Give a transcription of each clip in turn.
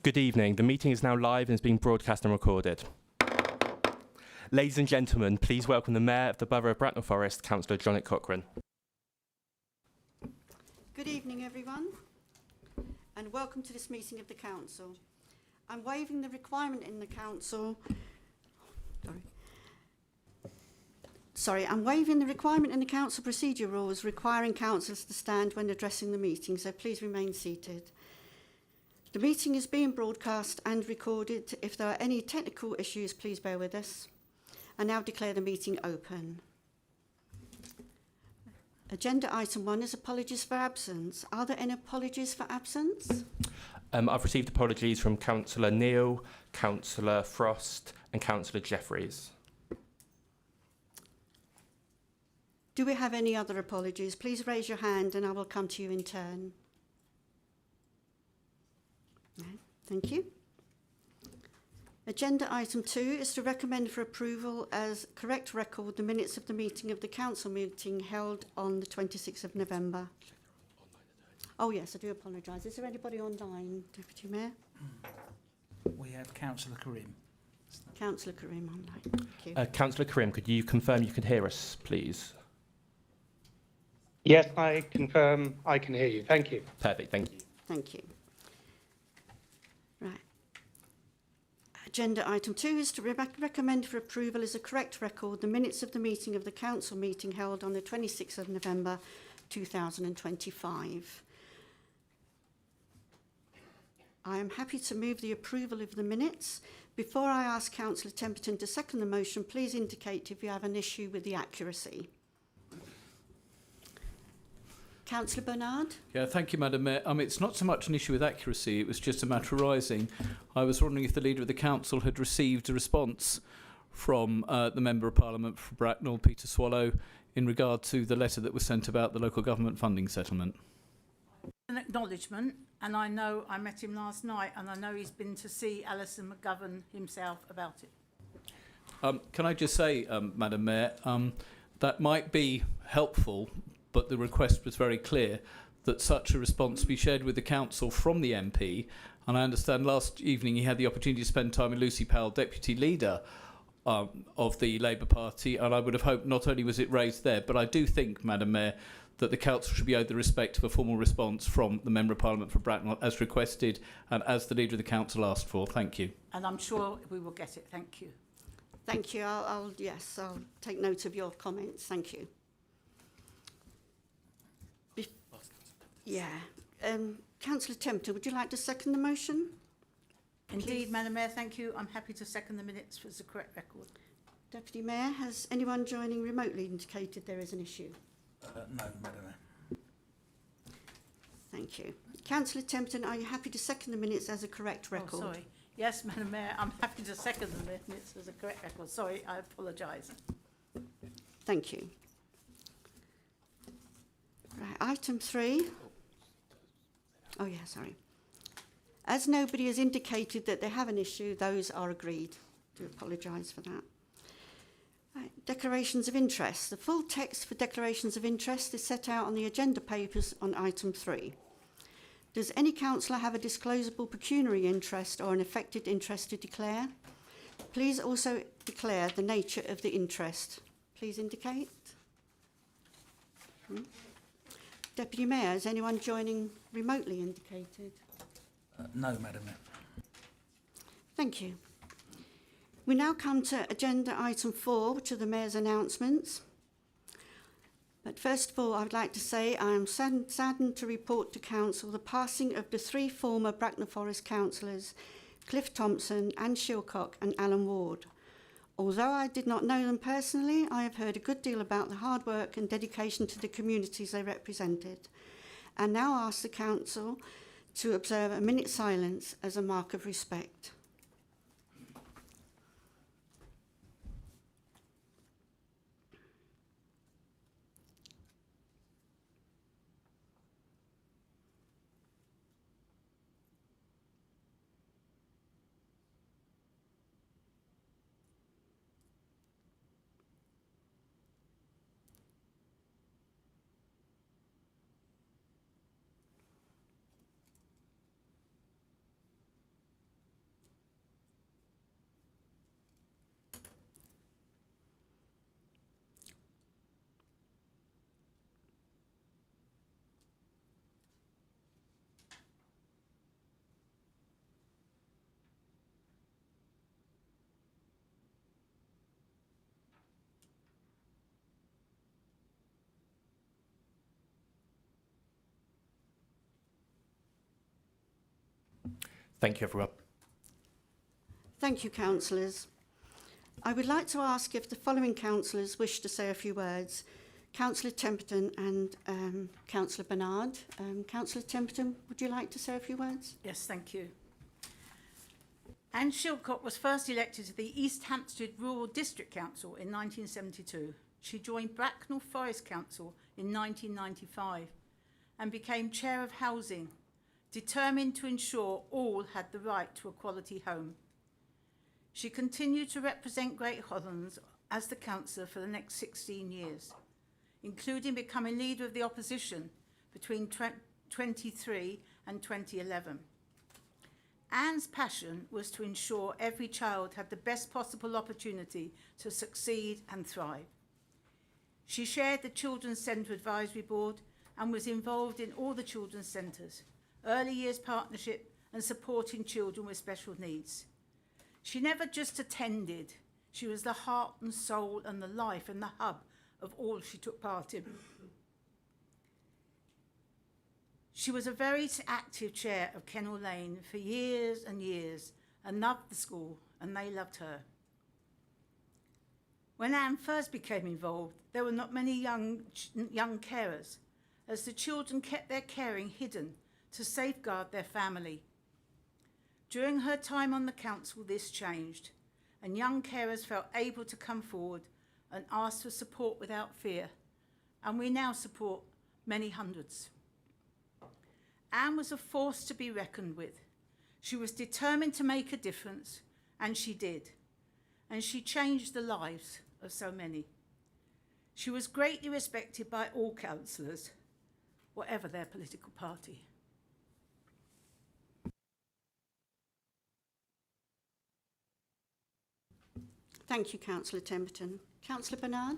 Good evening. The meeting is now live and is being broadcast and recorded. Ladies and gentlemen, please welcome the Mayor of the Borough of Bracknell Forest, Councillor Jonnet Cochrane. Good evening, everyone, and welcome to this meeting of the Council. I'm waiving the requirement in the Council. I'm waiving the requirement in the Council procedure rules requiring councillors to stand when addressing the meeting, so please remain seated. The meeting is being broadcast and recorded. If there are any technical issues, please bear with us. I now declare the meeting open. Agenda item 1 is apologies for absence. Are there any apologies for absence? I've received apologies from Councillor Neal, Councillor Frost and Councillor Jeffreys. Do we have any other apologies? Please raise your hand and I will come to you in turn. No, thank you. Agenda item 2 is to recommend for approval as correct record the minutes of the meeting of the council meeting held on the 26th of November. Oh yes, I do apologise. Is there anybody online, Deputy Mayor? We have Councillor Karim. Councillor Karim online. Thank you. Councillor Karim, could you confirm you can hear us, please? Yes, I confirm I can hear you. Thank you. Perfect, thank you. Thank you. Right. Agenda item 2 is to recommend for approval as a correct record the minutes of the meeting of the council meeting held on the 26th of November 2025. I am happy to move the approval of the minutes. Before I ask Councillor Templeton to second the motion, please indicate if you have an issue with the accuracy. Councillor Bernard? Yeah, thank you, Madam Mayor. It's not so much an issue with accuracy, it was just a matter arising. I was wondering if the Leader of the Council had received a response from the Member of Parliament for Bracknell, Peter Swallow, in regard to the letter that was sent about the local government funding settlement. An acknowledgement, and I know I met him last night, and I know he's been to see Alison McGovern himself about it. Can I just say, Madam Mayor, that might be helpful, but the request was very clear that such a response be shared with the council from the MP. And I understand last evening he had the opportunity to spend time with Lucy Powell, Deputy Leader of the Labour Party, and I would have hoped not only was it raised there, but I do think, Madam Mayor, that the council should be owed the respect of a formal response from the Member of Parliament for Bracknell as requested and as the Leader of the Council asked for. Thank you. And I'm sure we will get it. Thank you. Thank you. I'll take note of your comments. Thank you. Councillor Templeton, would you like to second the motion? Indeed, Please. Madam Mayor, thank you. I'm happy to second the minutes for the correct record. Deputy Mayor, has anyone joining remotely indicated there is an issue? No, Madam Mayor. Thank you. Councillor Templeton, are you happy to second the minutes as a correct record? Oh, sorry. Yes, Madam Mayor, I'm happy to second the minutes as a correct record. Sorry, I apologise. Thank you. Right, item 3. Oh yeah, sorry. As nobody has indicated that they have an issue, those are agreed. I do apologise for that. Right, declarations of interest. The full text for declarations of interest is set out on the agenda papers on item 3. Does any councillor have a disclosable pecuniary interest or an affected interest to declare? Please also declare the nature of the interest. Please indicate. Deputy Mayor, has anyone joining remotely indicated? No, Madam Mayor. Thank you. We now come to agenda item 4, which are the Mayor's announcements. But first of all, I would like to say I am saddened to report to Council the passing of the 3 former Bracknell Forest councillors, Cliff Thompson, Anne Shilcock and Alan Ward. Although I did not know them personally, I have heard a good deal about the hard work and dedication to the communities they represented, and now ask the Council to observe a minute's silence as a mark of respect. Thank you, everyone. Thank you, councillors. I would like to ask if the following councillors wish to say a few words. Councillor Templeton and Councillor Bernard. Councillor Templeton, would you like to say a few words? Yes, thank you. Anne Shilcock was first elected to the East Hampstead Rural District Council in 1972. She joined Bracknell Forest Council in 1995 and became Chair of Housing, determined to ensure all had the right to a quality home. She continued to represent Great Hollands as the councillor for the next 16 years, including becoming leader of the opposition between 2023 and 2011. Anne's passion was to ensure every child had the best possible opportunity to succeed and thrive. She chaired the Children's Centre Advisory Board and was involved in all the children's centres, early years partnership and supporting children with special needs. She never just attended, she was the heart and soul and the life and the hub of all she took part in. She was a very active chair of Kennel Lane for years and years and loved the school and they loved her. When Anne first became involved, there were not many young carers, as the children kept their caring hidden to safeguard their family. During her time on the council, this changed, and young carers felt able to come forward and ask for support without fear, and we now support many hundreds. Anne was a force to be reckoned with. She was determined to make a difference, and she did. And she changed the lives of so many. She was greatly respected by all councillors, whatever their political party. Thank you, Councillor Templeton. Councillor Bernard?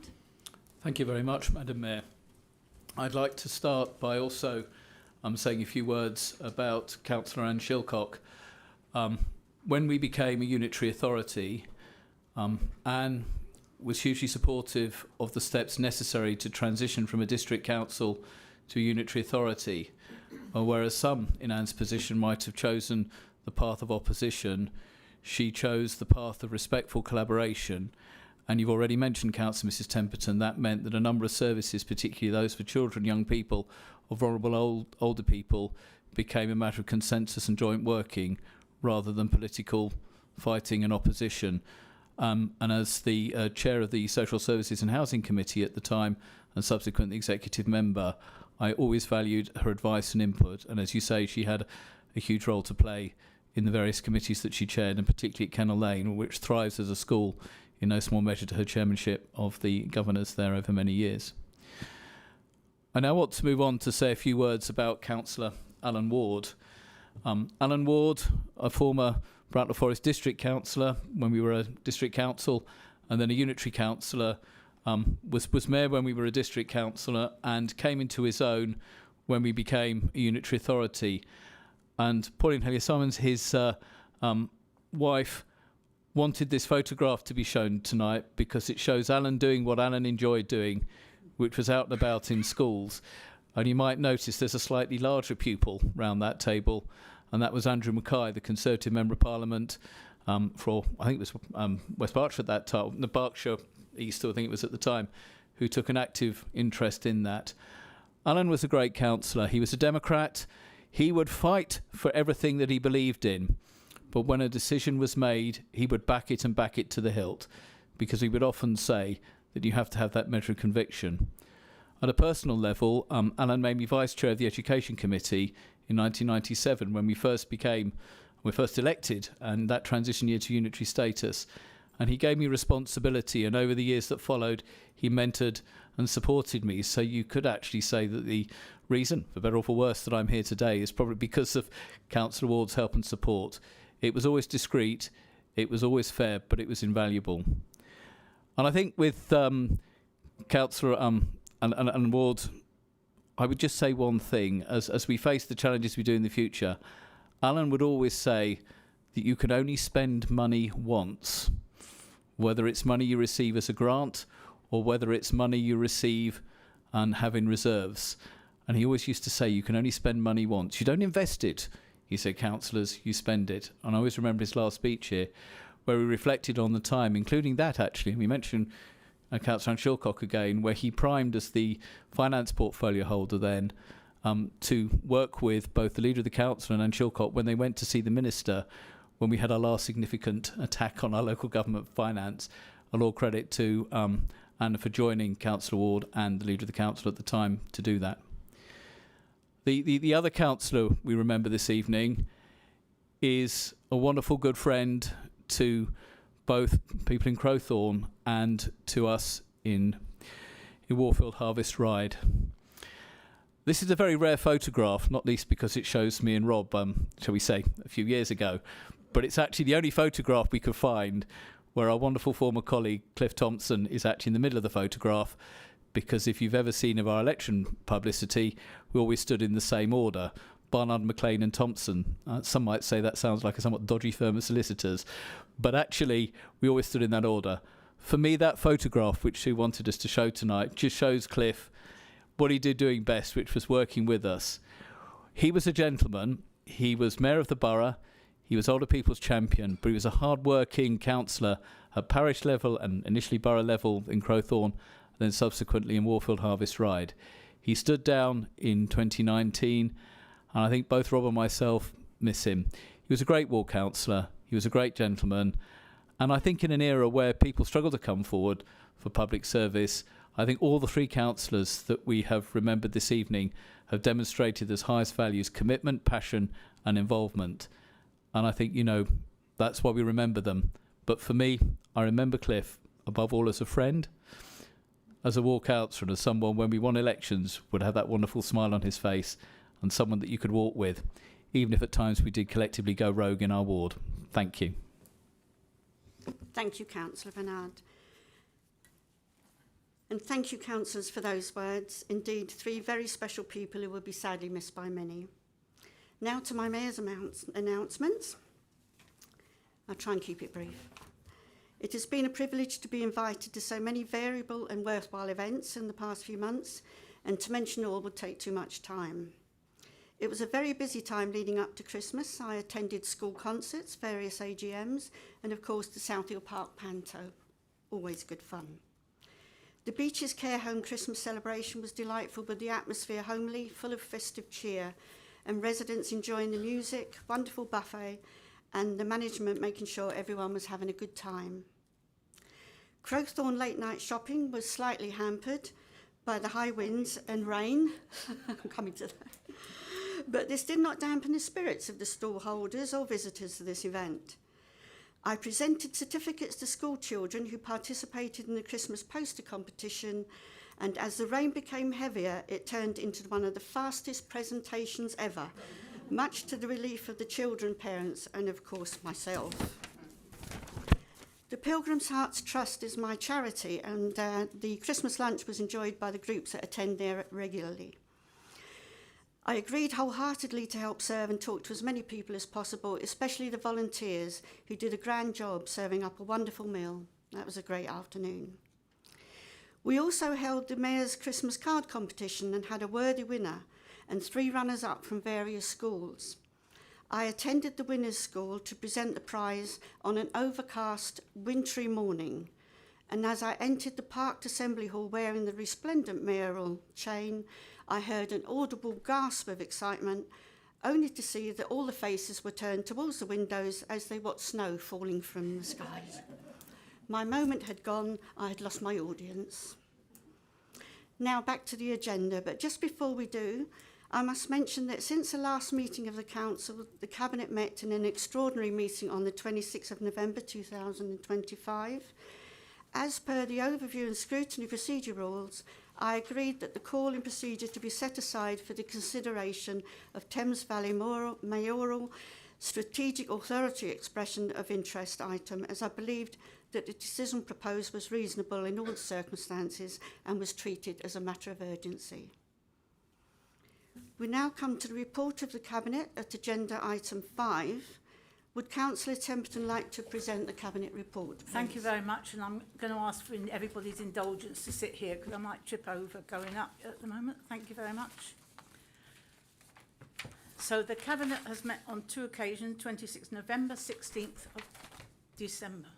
Thank you very much, Madam Mayor. I'd like to start by also saying a few words about Councillor Anne Shilcock. When we became a unitary authority, Anne was hugely supportive of the steps necessary to transition from a district council to a unitary authority. Whereas some in Anne's position might have chosen the path of opposition, she chose the path of respectful collaboration. And you've already mentioned, Councillor Mrs Templeton, that meant that a number of services, particularly those for children, young people, or vulnerable older people, became a matter of consensus and joint working rather than political fighting and opposition. And as the chair of the Social Services and Housing Committee at the time and subsequently executive member, I always valued her advice and input. And as you say, she had a huge role to play in the various committees that she chaired, and particularly at Kennel Lane, which thrives as a school in no small measure to her chairmanship of the governors there over many years. I now want to move on to say a few words about Councillor Alan Ward. Alan Ward, a former Bracknell Forest District Councillor when we were a district council, and then a unitary councillor, was mayor when we were a district councillor, and came into his own when we became a unitary authority. And Pauline Hellyer-Simons, his wife, wanted this photograph to be shown tonight because it shows Alan doing what Alan enjoyed doing, which was out and about in schools. And you might notice there's a slightly larger pupil round that table, and that was Andrew Mackay, the Conservative Member of Parliament for, I think it was West Berkshire at that time, the Berkshire East, I think it was at the time, who took an active interest in that. Alan was a great councillor. He was a Democrat. He would fight for everything that he believed in. But when a decision was made, he would back it and back it to the hilt, because he would often say that you have to have that measure of conviction. At a personal level, Alan made me Vice Chair of the Education Committee in 1997 when we first elected, and that transition year to unitary status. And he gave me responsibility, and over the years that followed, he mentored and supported me. So you could actually say that the reason, for better or for worse, that I'm here today is probably because of Councillor Ward's help and support. It was always discreet, it was always fair, but it was invaluable. And I think with Councillor and Ward, I would just say one thing. As we face the challenges we do in the future, Alan would always say that you can only spend money once, whether it's money you receive as a grant or whether it's money you receive and have in reserves. And he always used to say you can only spend money once. You don't invest it He said, councillors, you spend it. And I always remember his last speech here, where he reflected on the time, including that actually. We mentioned Councillor Anne Shilcock again, where he primed as the finance portfolio holder then to work with both the leader of the council and Anne Shilcock when they went to see the minister when we had our last significant attack on our local government finance. And all credit to Anna for joining Councillor Ward and the leader of the council at the time to do that. The other councillor we remember this evening is a wonderful good friend to both people in Crowthorne and to us in Warfield Harvest Ride. This is a very rare photograph, not least because it shows me and Rob, shall we say, a few years ago. But it's actually the only photograph we could find where our wonderful former colleague Cliff Thompson is actually in the middle of the photograph, because if you've ever seen of our election publicity, we always stood in the same order: Barnard, McLean and Thompson. Some might say that sounds like a somewhat dodgy firm of solicitors, but actually we always stood in that order. For me, that photograph, which Sue wanted us to show tonight, just shows Cliff what he did doing best, which was working with us. He was a gentleman. He was mayor of the borough. He was older people's champion, but he was a hard-working councillor at parish level and initially borough level in Crowthorne, and then subsequently in Warfield Harvest Ride. He stood down in 2019, and I think both Rob and myself miss him. He was a great ward councillor. He was a great gentleman. And I think in an era where people struggle to come forward for public service, I think all the three councillors that we have remembered this evening have demonstrated as highest values commitment, passion and involvement. And I think, that's why we remember them. But for me, I remember Cliff above all as a friend, as a ward councillor, and as someone when we won elections would have that wonderful smile on his face, and someone that you could walk with, even if at times we did collectively go rogue in our ward. Thank you. Thank you, Councillor Bernard. And thank you, councillors, for those words. Indeed, three very special people who will be sadly missed by many. Now to my mayor's announcements. I'll try and keep it brief. It has been a privilege to be invited to so many variable and worthwhile events in the past few months, and to mention all would take too much time. It was a very busy time leading up to Christmas. I attended school concerts, various AGMs, and of course the Southill Park Panto. Always good fun. The Beaches Care Home Christmas celebration was delightful, with the atmosphere homely, full of festive cheer, and residents enjoying the music, wonderful buffet, and the management making sure everyone was having a good time. Crowthorne late night shopping was slightly hampered by the high winds and rain. I'm coming to that. But this did not dampen the spirits of the stall holders or visitors to this event. I presented certificates to school children who participated in the Christmas poster competition, and as the rain became heavier, it turned into one of the fastest presentations ever, much to the relief of the children, parents, and of course myself. The Pilgrim's Hearts Trust is my charity, and the Christmas lunch was enjoyed by the groups that attend there regularly. I agreed wholeheartedly to help serve and talk to as many people as possible, especially the volunteers who did a grand job serving up a wonderful meal. That was a great afternoon. We also held the Mayor's Christmas card competition and had a worthy winner and 3 runners-up from various schools. I attended the winner's school to present the prize on an overcast, wintry morning, and as I entered the Parked Assembly Hall wearing the resplendent mayoral chain, I heard an audible gasp of excitement, only to see that all the faces were turned towards the windows as they watched snow falling from the skies. My moment had gone, I had lost my audience. Now back to the agenda, but just before we do, I must mention that since the last meeting of the Council, the Cabinet met in an extraordinary meeting on the 26th of November 2025. As per the overview and scrutiny procedure rules, I agreed that the call in procedure to be set aside for the consideration of Thames Valley mayoral strategic authority expression of interest item, as I believed that the decision proposed was reasonable in all the circumstances and was treated as a matter of urgency. We now come to the report of the Cabinet at agenda item 5. Would Councillor Templeton like to present the Cabinet report, please? Thank you very much, and I'm going to ask for everybody's indulgence to sit here because I might trip over going up at the moment. Thank you very much. So the Cabinet has met on 2 occasions, 26th November, 16th of December.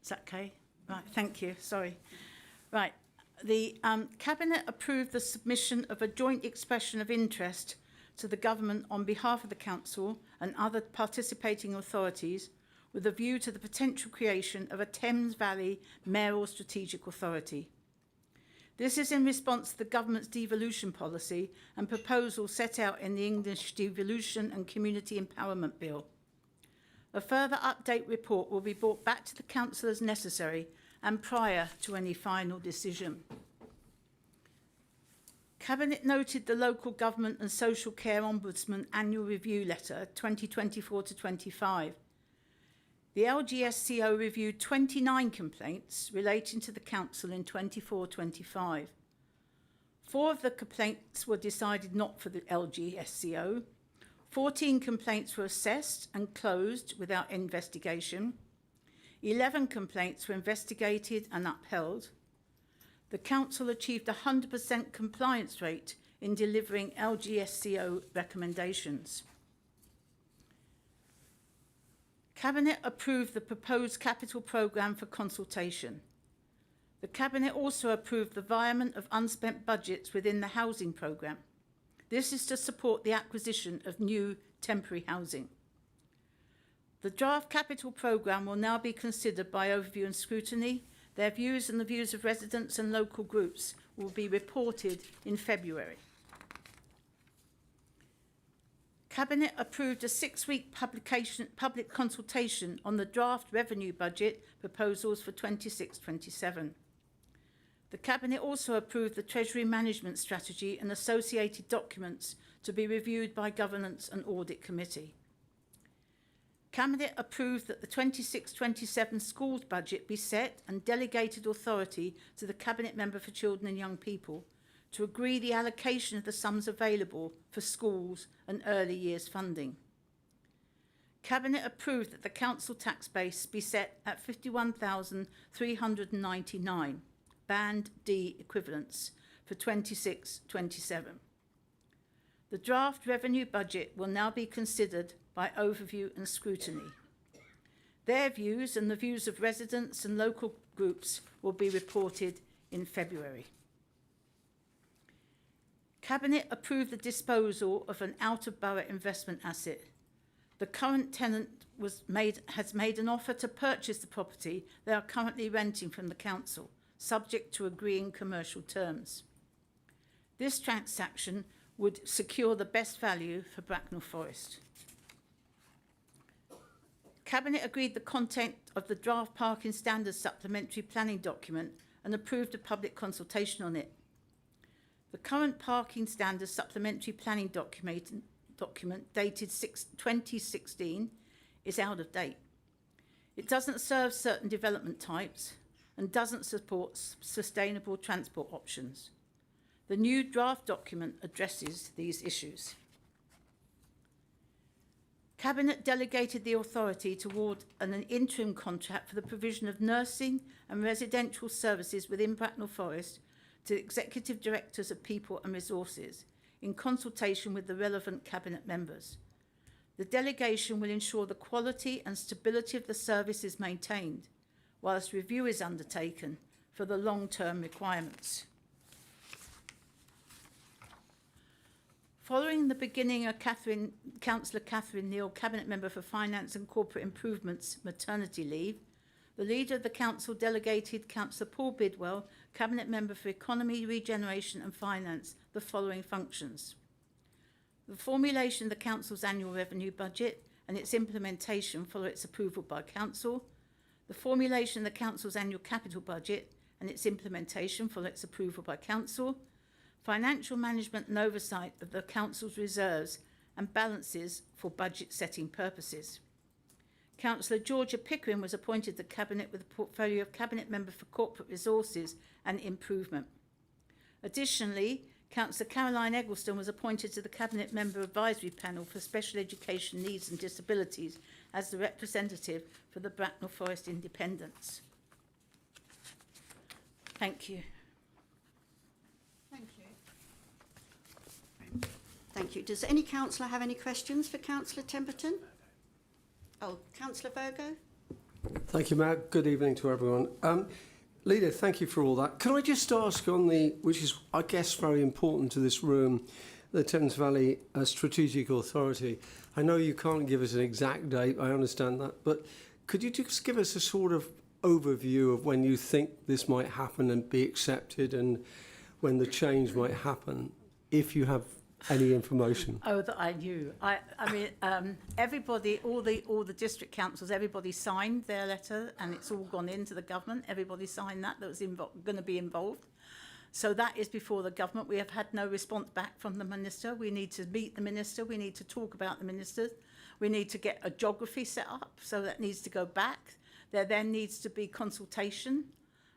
Is that okay? Right, thank you, sorry. Right, the Cabinet approved the submission of a joint expression of interest to the Government on behalf of the Council and other participating authorities with a view to the potential creation of a Thames Valley Mayoral Strategic Authority. This is in response to the Government's devolution policy and proposals set out in the English Devolution and Community Empowerment Bill. A further update report will be brought back to the Council as necessary and prior to any final decision. Cabinet noted the Local Government and Social Care Ombudsman Annual Review Letter 2024-25. The LGSCO reviewed 29 complaints relating to the Council in 24-25. 4 of the complaints were decided not for the LGSCO. 14 complaints were assessed and closed without investigation. 11 complaints were investigated and upheld. The Council achieved a 100% compliance rate in delivering LGSCO recommendations. Cabinet approved the proposed capital programme for consultation. The Cabinet also approved the virement of unspent budgets within the housing programme. This is to support the acquisition of new temporary housing. The draft capital programme will now be considered by overview and scrutiny. Their views and the views of residents and local groups will be reported in February. Cabinet approved a 6-week public consultation on the draft revenue budget proposals for 26-27. The Cabinet also approved the Treasury Management Strategy and associated documents to be reviewed by Governance and Audit Committee. Cabinet approved that the 26-27 schools budget be set and delegated authority to the Cabinet Member for Children and Young People to agree the allocation of the sums available for schools and early years funding. Cabinet approved that the council tax base be set at 51,399, Band D equivalents, for 26-27. The draft revenue budget will now be considered by overview and scrutiny. Their views and the views of residents and local groups will be reported in February. Cabinet approved the disposal of an out-of-borough investment asset. The current tenant has made an offer to purchase the property they are currently renting from the council, subject to agreeing commercial terms. This transaction would secure the best value for Bracknell Forest. Cabinet agreed the content of the draft parking standards supplementary planning document and approved a public consultation on it. The current parking standards supplementary planning document dated 2016 is out of date. It doesn't serve certain development types and doesn't support sustainable transport options. The new draft document addresses these issues. Cabinet delegated the authority toward an interim contract for the provision of nursing and residential services within Bracknell Forest to Executive Directors of People and Resources in consultation with the relevant Cabinet members. The delegation will ensure the quality and stability of the service is maintained, whilst review is undertaken for the long-term requirements. Following the beginning of Councillor Catherine Neal, Cabinet Member for Finance and Corporate Improvements, maternity leave, the Leader of the Council delegated Councillor Paul Bidwell, Cabinet Member for Economy, Regeneration and Finance, the following functions: the formulation of the Council's annual revenue budget and its implementation follow its approval by Council, the formulation of the Council's annual capital budget and its implementation follow its approval by Council, financial management and oversight of the Council's reserves and balances for budget setting purposes. Councillor Georgia Pickering was appointed to the Cabinet with a portfolio of Cabinet Member for Corporate Resources and Improvement. Additionally, Councillor Caroline Eggleston was appointed to the Cabinet Member Advisory Panel for Special Education Needs and Disabilities as the representative for the Bracknell Forest Independents. Thank you. Thank you. Thank you. Does any councillor have any questions for Councillor Temperton? Oh, Councillor Virgo? Thank you, Matt. Good evening to everyone. Leader, thank you for all that. Can I just ask on the, which is, I guess, very important to this room, the Thames Valley Strategic Authority. I know you can't give us an exact date, I understand that, but could you just give us a sort of overview of when you think this might happen and be accepted, and when the change might happen, if you have any information? Oh, that I knew. I mean, everybody, all the district councils, everybody signed their letter, and it's all gone into the government. Everybody signed that was going to be involved. So that is before the government. We have had no response back from the minister. We need to meet the minister. We need to talk about the ministers. We need to get a geography set up, so that needs to go back. There then needs to be consultation,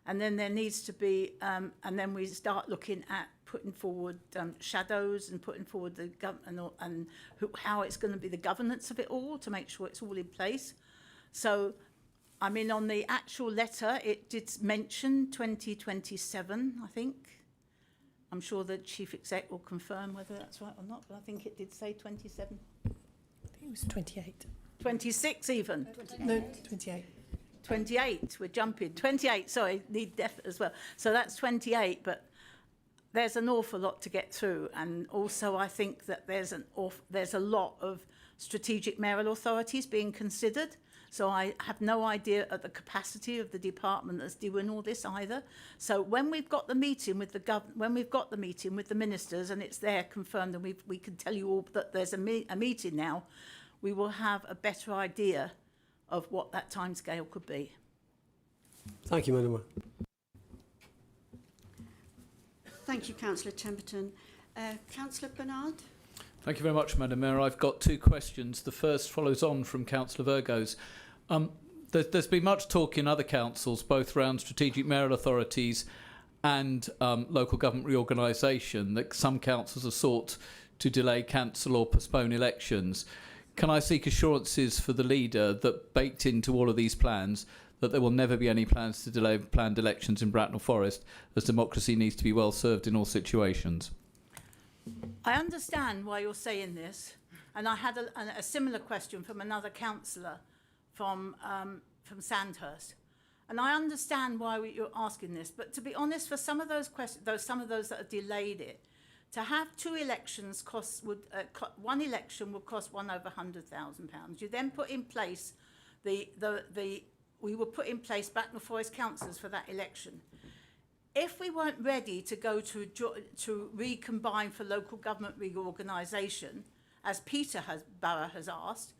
and then there needs to be, and then we start looking at putting forward shadows and putting forward the government and how it's going to be the governance of it all to make sure it's all in place. So, I mean, on the actual letter, it did mention 2027, I think. I'm sure the chief exec will confirm whether that's right or not, but I think it did say 27. I think it was 28. 26 even. No, 28. 28, we're jumping. 28, sorry, need def as well. So that's 28, but there's an awful lot to get through. And also I think that there's a lot of strategic mayoral authorities being considered. So I have no idea of the capacity of the department that's doing all this either. So when we've got the meeting with the ministers, and it's there confirmed, and we can tell you all that there's a meeting now, we will have a better idea of what that timescale could be. Thank you, Madam Mayor. Thank you, Councillor Temperton. Councillor Bernard? Thank you very much, Madam Mayor. I've got two questions. The first follows on from Councillor Virgo's. There's been much talk in other councils, both around strategic mayoral authorities and local government reorganisation, that some councils have sought to delay, cancel or postpone elections. Can I seek assurances for the leader that baked into all of these plans that there will never be any plans to delay planned elections in Bracknell Forest, as democracy needs to be well served in all situations? I understand why you're saying this, and I had a similar question from another councillor from Sandhurst, and I understand why you're asking this. But to be honest, for some of those questions, some of those that have delayed it, to have two elections one election would cost one over £100,000. You then put in place we will put in place Bracknell Forest councillors for that election. If we weren't ready to go to recombine for local government reorganisation, as Borough has asked,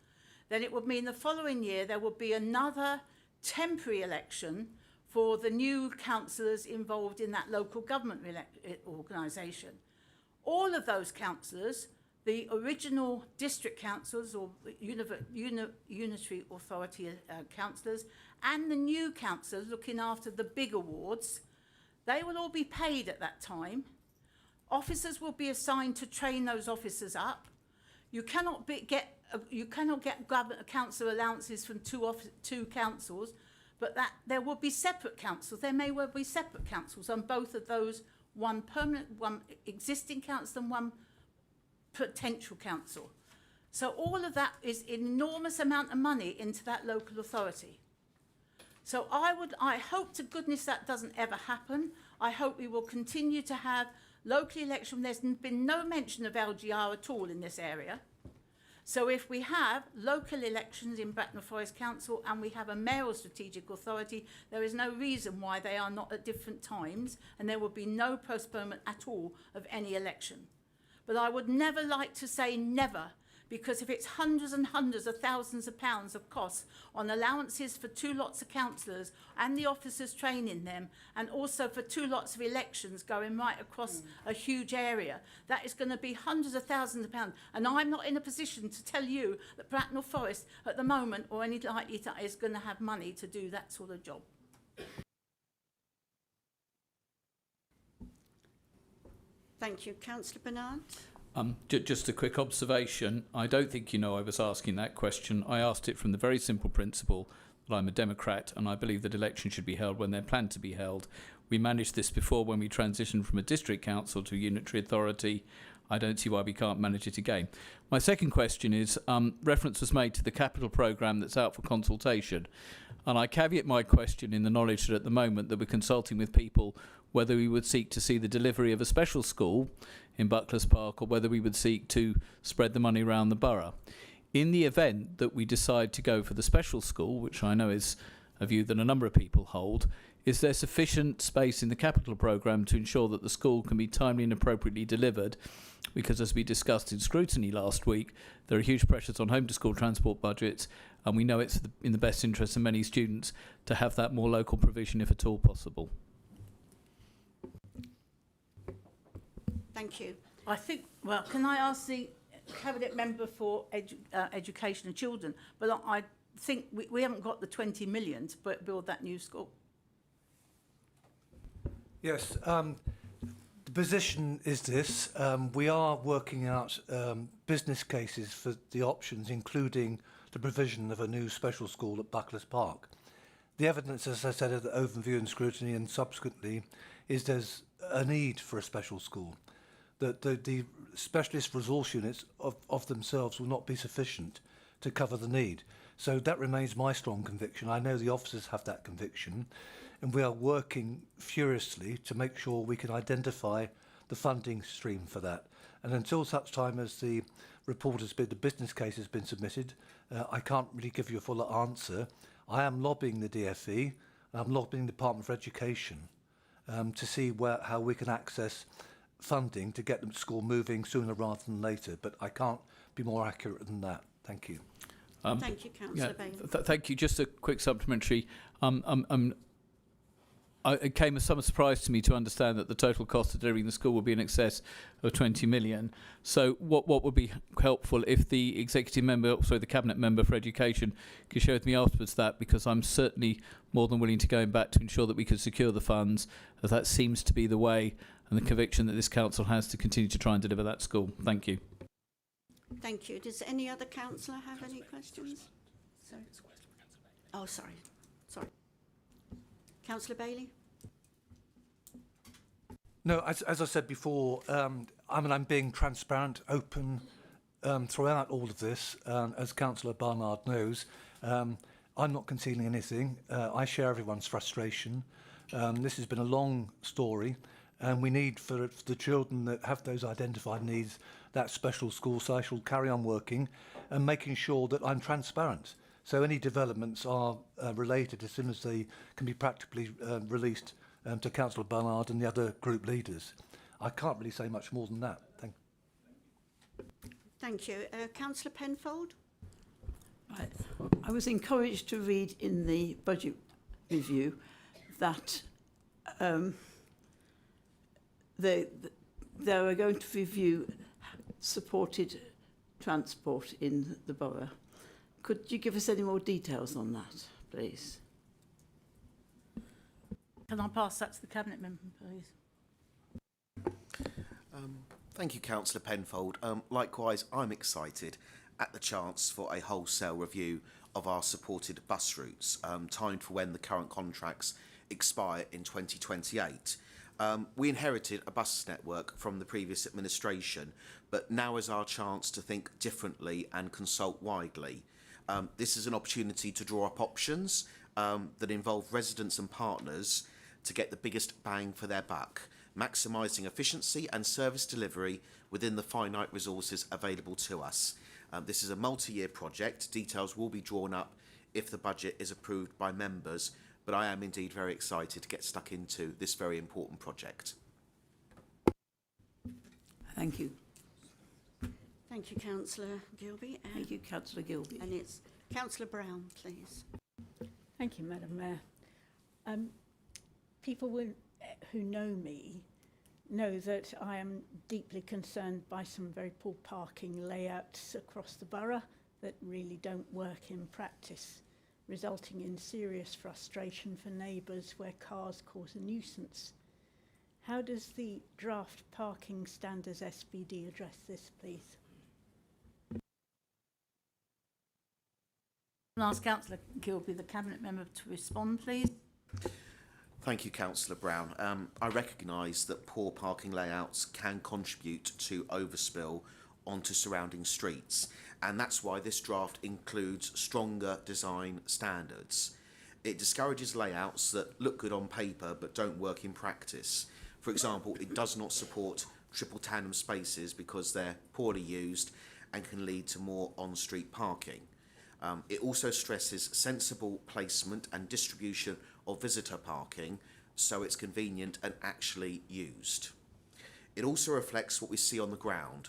then it would mean the following year there would be another temporary election for the new councillors involved in that local government organisation. All of those councillors, the original district councillors or unitary authority councillors, and the new councillors looking after the big awards, they will all be paid at that time. Officers will be assigned to train those officers up. You cannot get council allowances from two councils, but that there will be separate councils. There may well be separate councils on both of those, one permanent, one existing council and one potential council. So all of that is an enormous amount of money into that local authority. So I hope to goodness that doesn't ever happen. I hope we will continue to have local election. There's been no mention of LGR at all in this area. So if we have local elections in Bracknell Forest Council and we have a mayoral strategic authority, there is no reason why they are not at different times, and there will be no postponement at all of any election. But I would never like to say never, because if it's hundreds and hundreds of thousands of pounds of costs on allowances for two lots of councillors and the officers training them, and also for two lots of elections going right across a huge area, that is going to be hundreds of thousands of pounds. And I'm not in a position to tell you that Bracknell Forest at the moment or any likely is going to have money to do that sort of job. Thank you. Councillor Bernard? Just a quick observation. I don't think you know I was asking that question. I asked it from the very simple principle that I'm a Democrat and I believe that elections should be held when they're planned to be held. We managed this before when we transitioned from a district council to a unitary authority. I don't see why we can't manage it again. My second question is, reference was made to the capital programme that's out for consultation. And I caveat my question in the knowledge that at the moment that we're consulting with people whether we would seek to see the delivery of a special school in Bucklers Park or whether we would seek to spread the money around the borough. In the event that we decide to go for the special school, which I know is a view that a number of people hold, is there sufficient space in the capital programme to ensure that the school can be timely and appropriately delivered? Because as we discussed in scrutiny last week, there are huge pressures on home-to-school transport budgets, and we know it's in the best interest of many students to have that more local provision if at all possible. Thank you. I think, well, can I ask the Cabinet Member for Education and Children? But I think we haven't got the 20 million to build that new school. Yes, the position is this. We are working out business cases for the options, including the provision of a new special school at Bucklers Park. The evidence, as I said, at the overview and scrutiny and subsequently, is there's a need for a special school. That the specialist resource units of themselves will not be sufficient to cover the need. So that remains my strong conviction. I know the officers have that conviction, and we are working furiously to make sure we can identify the funding stream for that. And until such time as the report has been, the business case has been submitted, I can't really give you a fuller answer. I am lobbying the DFE, and I'm lobbying the Department for Education to see how we can access funding to get them to school moving sooner rather than later. But I can't be more accurate than that. Thank you. Thank you, Councillor Bailey. Thank you. Just a quick supplementary. It came as some surprise to me to understand that the total cost of delivering the school will be in excess of 20 million. So what would be helpful if the the Cabinet Member for Education could share with me afterwards that, because I'm certainly more than willing to go back to ensure that we can secure the funds, as that seems to be the way and the conviction that this council has to continue to try and deliver that school. Thank you. Thank you. Does any other councillor have any questions? Sorry. Oh, sorry. Councillor Bailey? No, as I said before, I'm being transparent, open throughout all of this. As Councillor Barnard knows, I'm not concealing anything. I share everyone's frustration. This has been a long story, and we need for the children that have those identified needs that special school. So I shall carry on working and making sure that I'm transparent. So any developments are related as soon as they can be practically released to Councillor Barnard and the other group leaders. I can't really say much more than that. Thank you. Councillor Penfold? Right. I was encouraged to read in the budget review that they are going to review supported transport in the borough. Could you give us any more details on that, please? Can I pass that to the Cabinet Member, please? Thank you, Councillor Penfold. Likewise, I'm excited at the chance for a wholesale review of our supported bus routes, timed for when the current contracts expire in 2028. We inherited a bus network from the previous administration, but now is our chance to think differently and consult widely. This is an opportunity to draw up options that involve residents and partners to get the biggest bang for their buck, maximising efficiency and service delivery within the finite resources available to us. This is a multi-year project. Details will be drawn up if the budget is approved by members, but I am indeed very excited to get stuck into this very important project. Thank you. Thank you, Councillor Gilby. Thank you, Councillor Gilby. And it's Councillor Brown, please. Thank you, Madam Mayor. People who know me know that I am deeply concerned by some very poor parking layouts across the borough that really don't work in practice, resulting in serious frustration for neighbours where cars cause a nuisance. How does the draft parking standards SPD address this, please? I'll ask Councillor Gilby, the Cabinet Member, to respond, please. Thank you, Councillor Brown. I recognise that poor parking layouts can contribute to overspill onto surrounding streets, and that's why this draft includes stronger design standards. It discourages layouts that look good on paper but don't work in practice. For example, it does not support triple tandem spaces because they're poorly used and can lead to more on-street parking. It also stresses sensible placement and distribution of visitor parking so it's convenient and actually used. It also reflects what we see on the ground.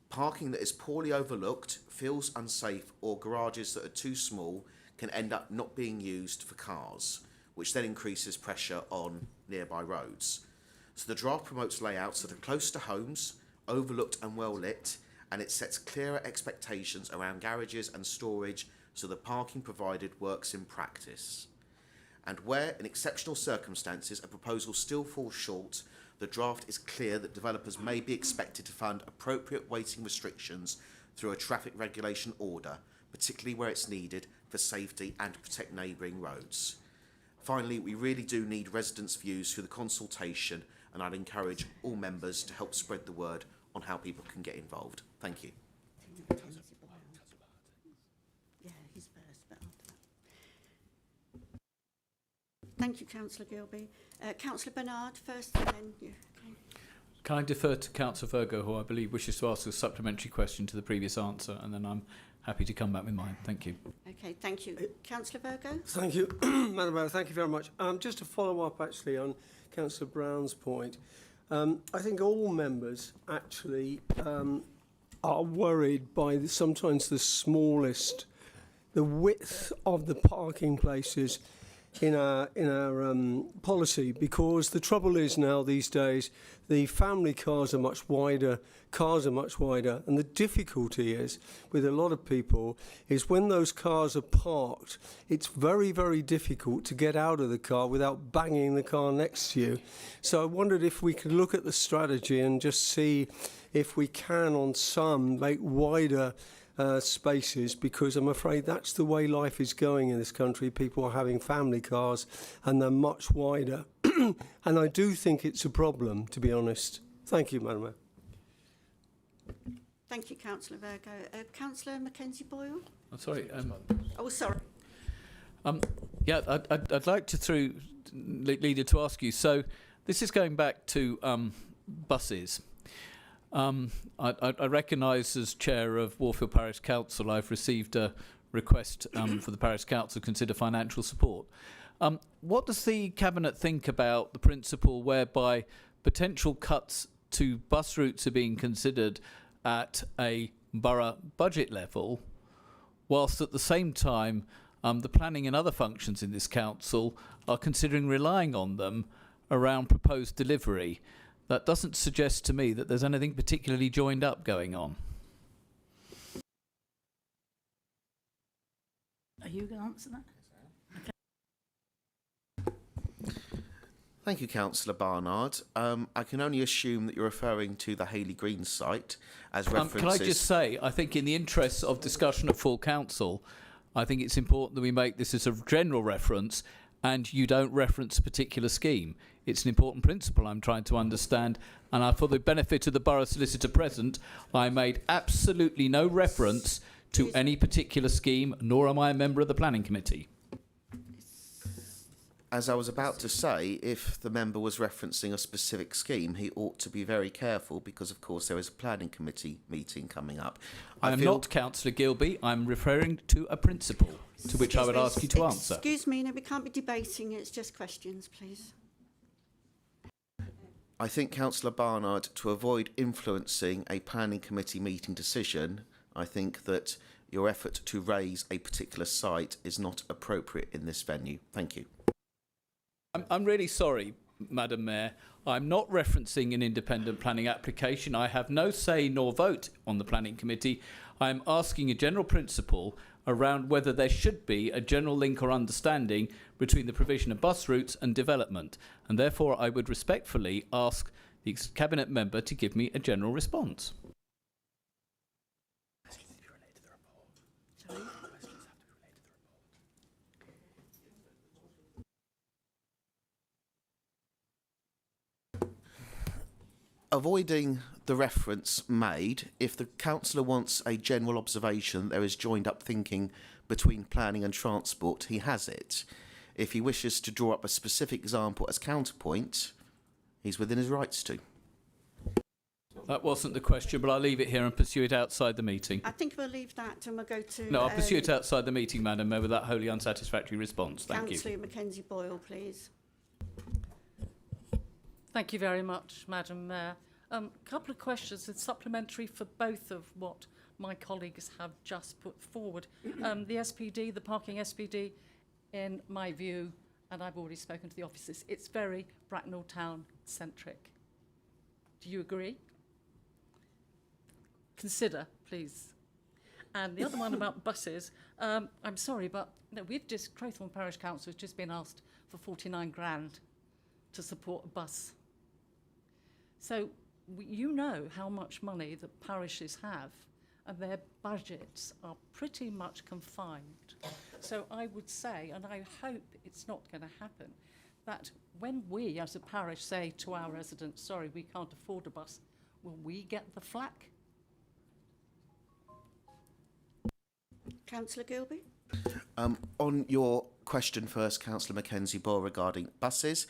Parking that is poorly overlooked, feels unsafe, or garages that are too small can end up not being used for cars, which then increases pressure on nearby roads. So the draft promotes layouts that are close to homes, overlooked and well lit, and it sets clearer expectations around garages and storage so the parking provided works in practice. And where, in exceptional circumstances, a proposal still falls short, the draft is clear that developers may be expected to fund appropriate weighting restrictions through a traffic regulation order, particularly where it's needed for safety and to protect neighbouring roads. Finally, we really do need residents' views through the consultation, and I'd encourage all members to help spread the word on how people can get involved. Thank you. Yeah, he's first, but after that. Thank you, Councillor Gilby. Councillor Bernard first, and then you. Okay. Can I defer to Councillor Virgo, who I believe wishes to ask a supplementary question to the previous answer, and then I'm happy to come back with mine. Thank you. Okay, thank you. Councillor Virgo? Thank you, Madam Mayor. Thank you very much. Just to follow up, actually, on Councillor Brown's point, I think all members actually are worried by sometimes the smallest, the width of the parking places in our policy, because the trouble is now these days the family cars are much wider, and the difficulty is with a lot of people is when those cars are parked, it's very, very difficult to get out of the car without banging the car next to you. So I wondered if we could look at the strategy and just see if we can on some make wider spaces, because I'm afraid that's the way life is going in this country. People are having family cars and they're much wider. And I do think it's a problem, to be honest. Thank you, Madam Mayor. Thank you, Councillor Virgo. Councillor Mackenzie Boyle? I'm sorry. Oh, sorry. Yeah, I'd like to Leader, to ask you. So this is going back to buses. I recognise as chair of Warfield Parish Council, I've received a request for the Parish Council to consider financial support. What does the Cabinet think about the principle whereby potential cuts to bus routes are being considered at a borough budget level, whilst at the same time the planning and other functions in this council are considering relying on them around proposed delivery? That doesn't suggest to me that there's anything particularly joined up going on. Are you going to answer that? Thank you, Councillor Barnard. I can only assume that you're referring to the Hayley Green site as references. Can I just say, I think in the interests of discussion at full council, I think it's important that we make this as a general reference and you don't reference a particular scheme. It's an important principle I'm trying to understand, and for the benefit of the borough solicitor present, I made absolutely no reference to any particular scheme, nor am I a member of the planning committee. As I was about to say, if the member was referencing a specific scheme, he ought to be very careful because, of course, there is a planning committee meeting coming up. I am not Councillor Gilby. I'm referring to a principle to which I would ask you to answer. Excuse me, no, we can't be debating. It's just questions, please. I think, Councillor Barnard, to avoid influencing a planning committee meeting decision, I think that your effort to raise a particular site is not appropriate in this venue. Thank you. I'm really sorry, Madam Mayor. I'm not referencing an independent planning application. I have no say nor vote on the planning committee. I'm asking a general principle around whether there should be a general link or understanding between the provision of bus routes and development. And therefore, I would respectfully ask the Cabinet member to give me a general response. avoiding the reference made, if the councillor wants a general observation, there is joined up thinking between planning and transport, he has it. If he wishes to draw up a specific example as counterpoint, he's within his rights to. That wasn't the question, but I'll leave it here and pursue it outside the meeting. I think we'll leave that and we'll go to... No, I'll pursue it outside the meeting, Madam Mayor, with that wholly unsatisfactory response. Thank you. Councillor Mackenzie Boyle, please. Thank you very much, Madam Mayor. Couple of questions. It's supplementary for both of what my colleagues have just put forward. The SPD, the parking SPD, in my view, and I've already spoken to the officers, it's very Bracknell Town centric. Do you agree? Consider, please. And the other one about buses, I'm sorry, but no, Crowthorne Parish Council has just been asked for 49 grand to support a bus. So you know how much money that parishes have, and their budgets are pretty much confined. So I would say, and I hope it's not going to happen, that when we as a parish say to our residents, sorry, we can't afford a bus, will we get the flack? Councillor Gilby? On your question first, Councillor Mackenzie Boyle, regarding buses,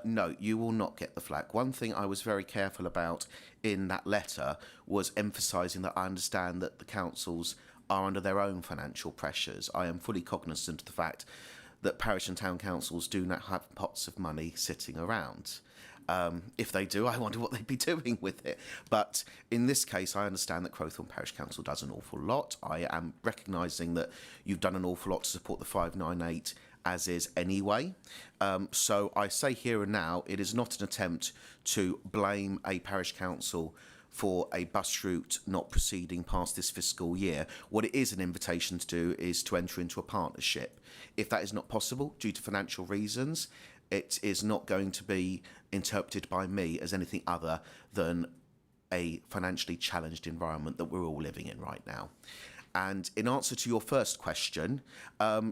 no, you will not get the flack. One thing I was very careful about in that letter was emphasising that I understand that the councils are under their own financial pressures. I am fully cognisant of the fact that parish and town councils do not have pots of money sitting around. If they do, I wonder what they'd be doing with it. But in this case, I understand that Crowthorne Parish Council does an awful lot. I am recognising that you've done an awful lot to support the 598 as is anyway. So I say here and now, it is not an attempt to blame a parish council for a bus route not proceeding past this fiscal year. What it is an invitation to do is to enter into a partnership. If that is not possible due to financial reasons, it is not going to be interpreted by me as anything other than a financially challenged environment that we're all living in right now. And in answer to your first question,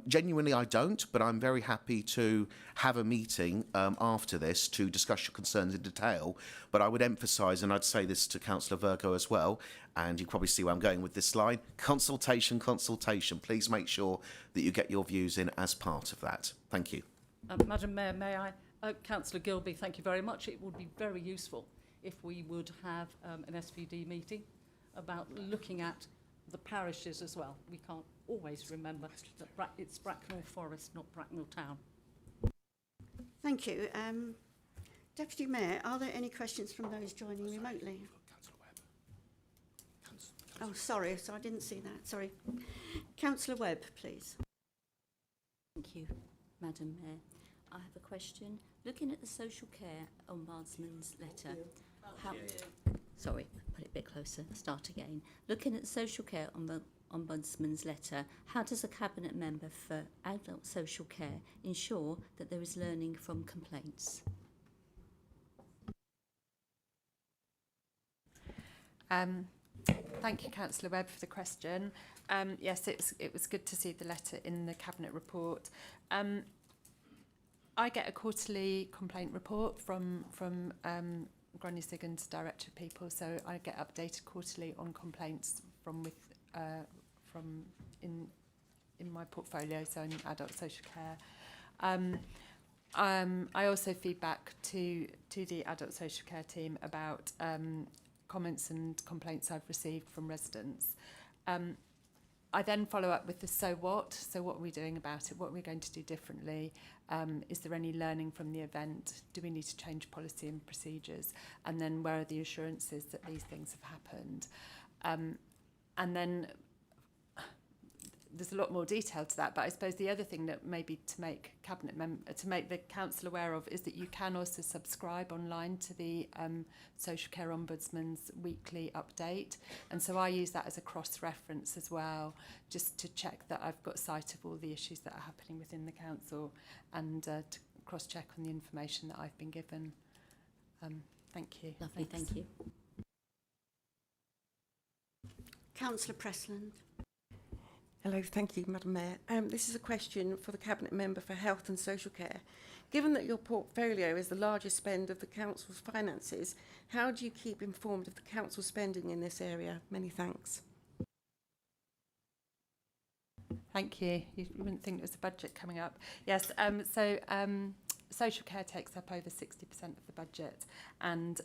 genuinely I don't, but I'm very happy to have a meeting after this to discuss your concerns in detail. But I would emphasise, and I'd say this to Councillor Virgo as well, and you probably see where I'm going with this line, consultation, consultation. Please make sure that you get your views in as part of that. Thank you. Madam Mayor, may I? Councillor Gilby, thank you very much. It would be very useful if we would have an SPD meeting about looking at the parishes as well. We can't always remember that it's Bracknell Forest, not Bracknell Town. Thank you. Deputy Mayor, are there any questions from those joining remotely? Oh, sorry, so I didn't see that. Sorry. Councillor Webb, please. Thank you, Madam Mayor. I have a question. Looking at the social care ombudsman's letter, sorry, put it a bit closer, start again. Looking at the social care ombudsman's letter, how does a cabinet member for adult social care ensure that there is learning from complaints? Thank you, Councillor Webb, for the question. Yes, it was good to see the letter in the cabinet report. I get a quarterly complaint report from Granny Siggins, Director of People, so I get updated quarterly on complaints from in my portfolio, so in adult social care. I also feed back to the adult social care team about comments and complaints I've received from residents. I then follow up with the so what are we doing about it? What are we going to do differently? Is there any learning from the event? Do we need to change policy and procedures? And then where are the assurances that these things have happened? And then there's a lot more detail to that, but I suppose the other thing that maybe to make the council aware of is that you can also subscribe online to the Social Care Ombudsman's weekly update, and so I use that as a cross-reference as well, just to check that I've got sight of all the issues that are happening within the council, and to cross-check on the information that I've been given. Thank you. Lovely, thank you. Councillor Pressland. Hello, thank you, Madam Mayor. This is a question for the Cabinet Member for Health and Social Care. Given that your portfolio is the largest spend of the Council's finances, how do you keep informed of the Council spending in this area? Many thanks. Thank you. You wouldn't think there was a budget coming up. Yes, social care takes up over 60% of the budget, and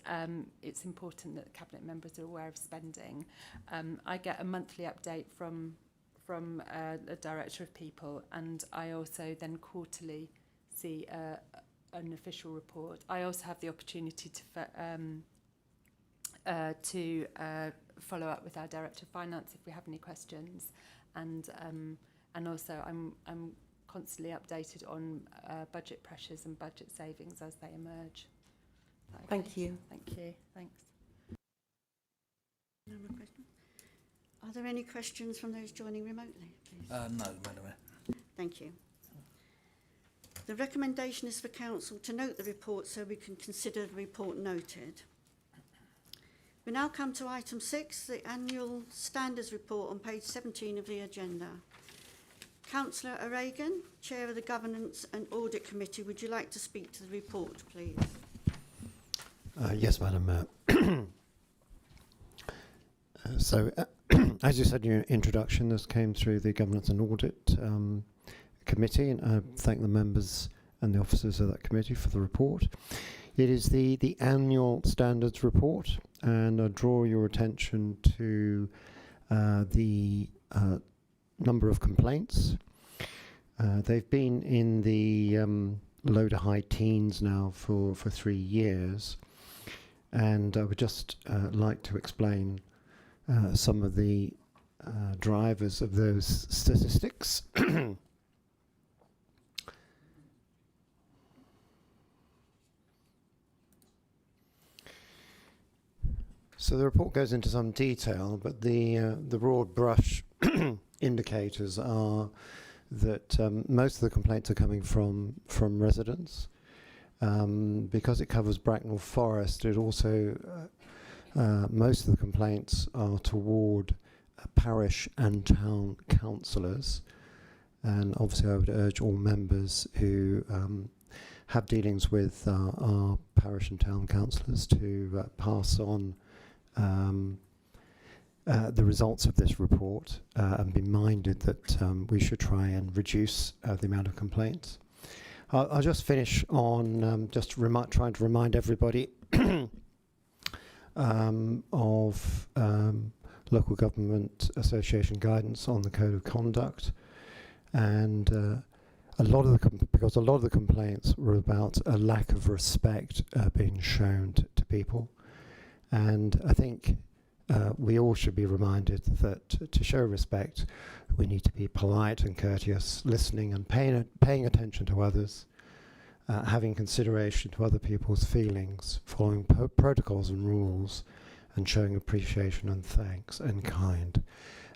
it's important that the Cabinet members are aware of spending. I get a monthly update from the Director of People, and I also then quarterly see an official report. I also have the opportunity to follow up with our Director of Finance if we have any questions, and also I'm constantly updated on budget pressures and budget savings as they emerge. Okay. Thank you. Thank you. Thanks. No more questions? Are there any questions from those joining remotely, please? No, Madam Mayor. Thank you. The recommendation is for Council to note the report so we can consider the report noted. We now come to item 6, the annual standards report on page 17 of the agenda. Councillor O'Regan, Chair of the Governance and Audit Committee, would you like to speak to the report, please? Yes, Madam Mayor. As you said in your introduction, this came through the Governance and Audit Committee, and I thank the members and the officers of that committee for the report. It is the annual standards report, and I draw your attention to the number of complaints. They've been in the low to high teens now for 3 years, and I would just like to explain some of the drivers of those statistics. So the report goes into some detail, but the broad brush indicators are that most of the complaints are coming from residents. Because it covers Bracknell Forest, it also most of the complaints are toward parish and town councillors, and obviously I would urge all members who have dealings with our parish and town councillors to pass on the results of this report and be minded that we should try and reduce the amount of complaints. I'll just finish on trying to remind everybody of Local Government Association guidance on the Code of Conduct, and because a lot of the complaints were about a lack of respect being shown to people, and I think we all should be reminded that to show respect, we need to be polite and courteous, listening and paying attention to others, having consideration to other people's feelings, following protocols and rules, and showing appreciation and thanks and kind,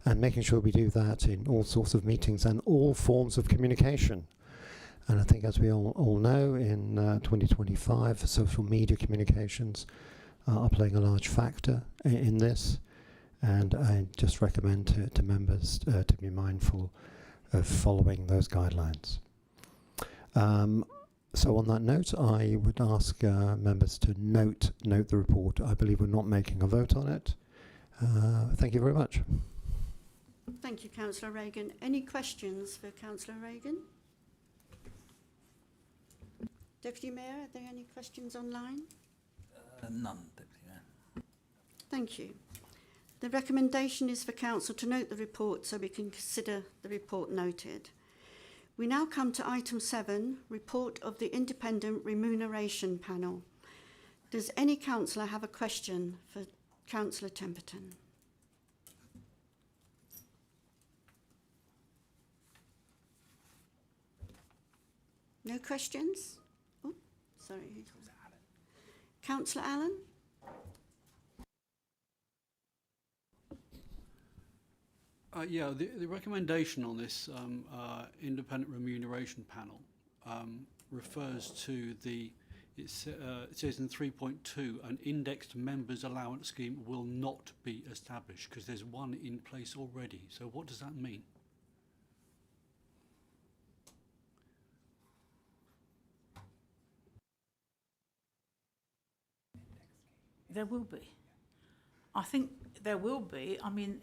and making sure we do that in all sorts of meetings and all forms of communication. And I think, as we all know, in 2025, social media communications are playing a large factor in this, and I just recommend to members to be mindful of following those guidelines. So on that note, I would ask members to note the report. I believe we're not making a vote on it. Thank you very much. Thank you, Councillor Reagan. Any questions for Councillor Reagan? Deputy Mayor, are there any questions online? None, Deputy Mayor. Thank you. The recommendation is for Council to note the report so we can consider the report noted. We now come to item 7, report of the Independent Remuneration Panel. Does any councillor have a question for Councillor Temperton? No questions? Oh, sorry. Councillor Allen? Yeah, the recommendation on this independent remuneration panel refers to it says in 3.2, an indexed members allowance scheme will not be established because there's one in place already. So what does that mean? There will be. I think there will be. I mean,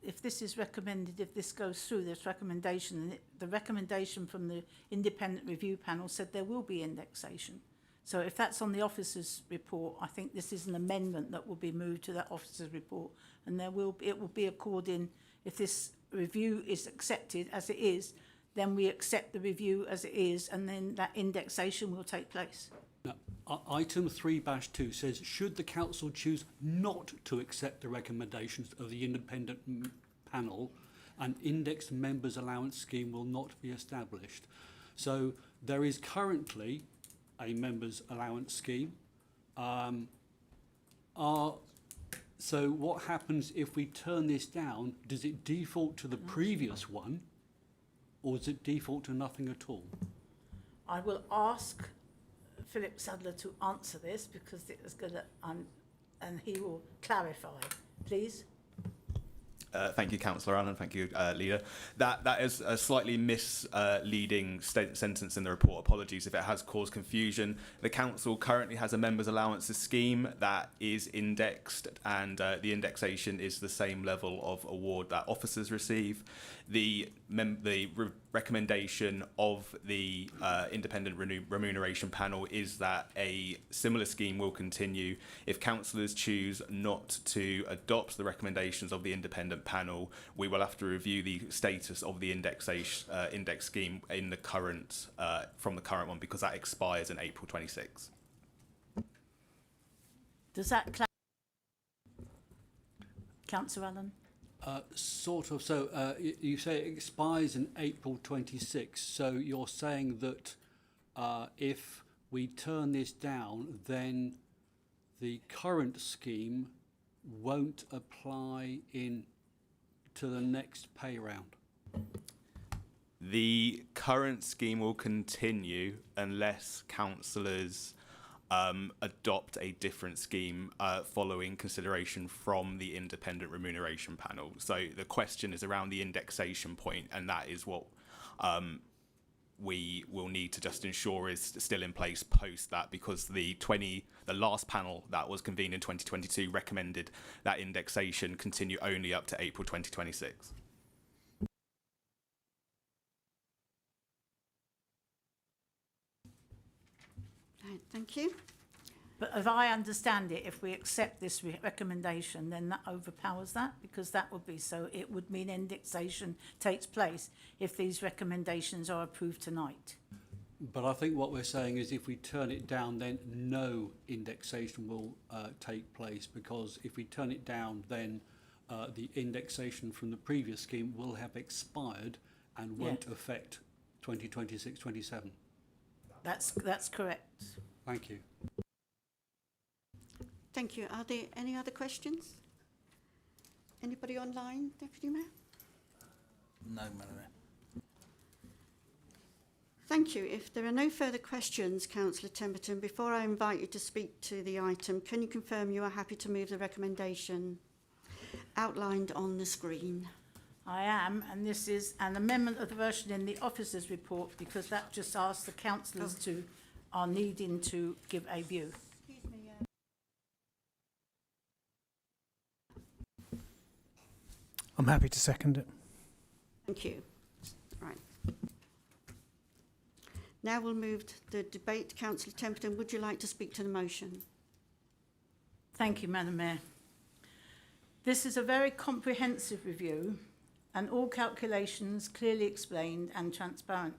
if this is recommended, if this goes through, this recommendation, and the recommendation from the independent review panel said there will be indexation. So if that's on the officer's report, I think this is an amendment that will be moved to that officer's report, and it will be according, if this review is accepted as it is, then we accept the review as it is, and then that indexation will take place. Now, item 3-2 says, should the council choose not to accept the recommendations of the independent panel, an indexed members allowance scheme will not be established. So there is currently a members allowance scheme. So what happens if we turn this down? Does it default to the previous one, or does it default to nothing at all? I will ask Philip Sadler to answer this because it was going to, and he will clarify. Please. Thank you, Councillor Allen. Thank you, Leader. That is a slightly misleading sentence in the report. Apologies if it has caused confusion. The Council currently has a members' allowances scheme that is indexed, and the indexation is the same level of award that officers receive. The recommendation of the independent remuneration panel is that a similar scheme will continue. If councillors choose not to adopt the recommendations of the independent panel, we will have to review the status of the indexation index scheme in the current from the current one, because that expires in April 26. Does that clarify? Councillor Allen? Sort of. So you say it expires in April 26. So you're saying that if we turn this down, then the current scheme won't apply to the next pay round? The current scheme will continue unless councillors adopt a different scheme following consideration from the independent remuneration panel. So the question is around the indexation point, and that is what we will need to just ensure is still in place post that, because the last panel that was convened in 2022 recommended that indexation continue only up to April 2026. Thank you. But if I understand it, if we accept this recommendation, then that overpowers that, because that would be so. It would mean indexation takes place if these recommendations are approved tonight. But I think what we're saying is if we turn it down, then no indexation will take place, because if we turn it down, then the indexation from the previous scheme will have expired and won't affect 2026-27. That's correct. Thank you. Thank you. Are there any other questions? Anybody online, Deputy Mayor? No, Madam Mayor. Thank you. If there are no further questions, Councillor Temperton, before I invite you to speak to the item, can you confirm you are happy to move the recommendation outlined on the screen? I am, and this is an amendment of the version in the officer's report, because that just asks the councillors are needing to give a view. I'm happy to second it. Thank you. Right. Now we'll move to the debate. Councillor Temperton, would you like to speak to the motion? Thank you, Madam Mayor. This is a very comprehensive review, and all calculations clearly explained and transparent.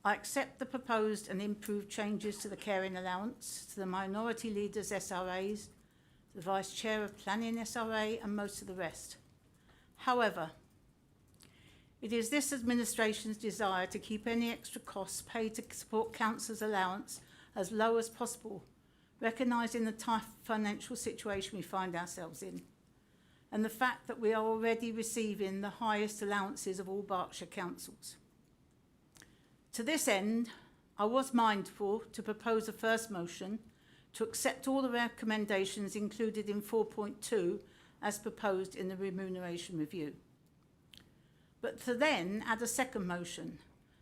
I accept the proposed and improved changes to the caring allowance, to the minority leaders' SRAs, the Vice Chair of Planning SRA, and most of the rest. However, it is this administration's desire to keep any extra costs paid to support councillors' allowance as low as possible, recognising the tough financial situation we find ourselves in, and the fact that we are already receiving the highest allowances of all Berkshire councils. To this end, I was mindful to propose a first motion to accept all the recommendations included in 4.2 as proposed in the remuneration review, but to then add a second motion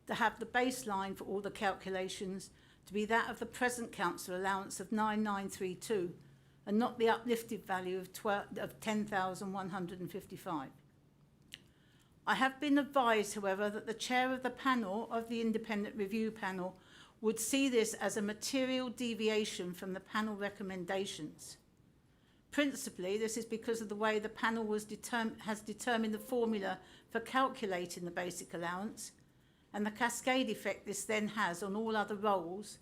to have the baseline for all the calculations to be that of the present council allowance of 9932, and not the uplifted value of 10,155. I have been advised, however, that the chair of the panel of the independent review panel would see this as a material deviation from the panel recommendations. Principally, this is because of the way the panel has determined the formula for calculating the basic allowance and the cascade effect this then has on all other roles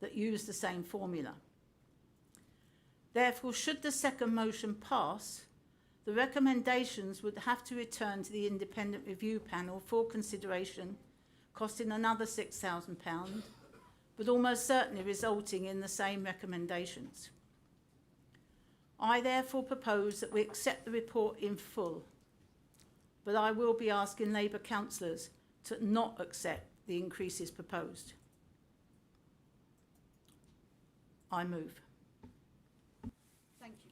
that use the same formula. Therefore, should the second motion pass, the recommendations would have to return to the independent review panel for consideration, costing another £6,000, but almost certainly resulting in the same recommendations. I therefore propose that we accept the report in full, but I will be asking Labour councillors to not accept the increases proposed. I move. Thank you,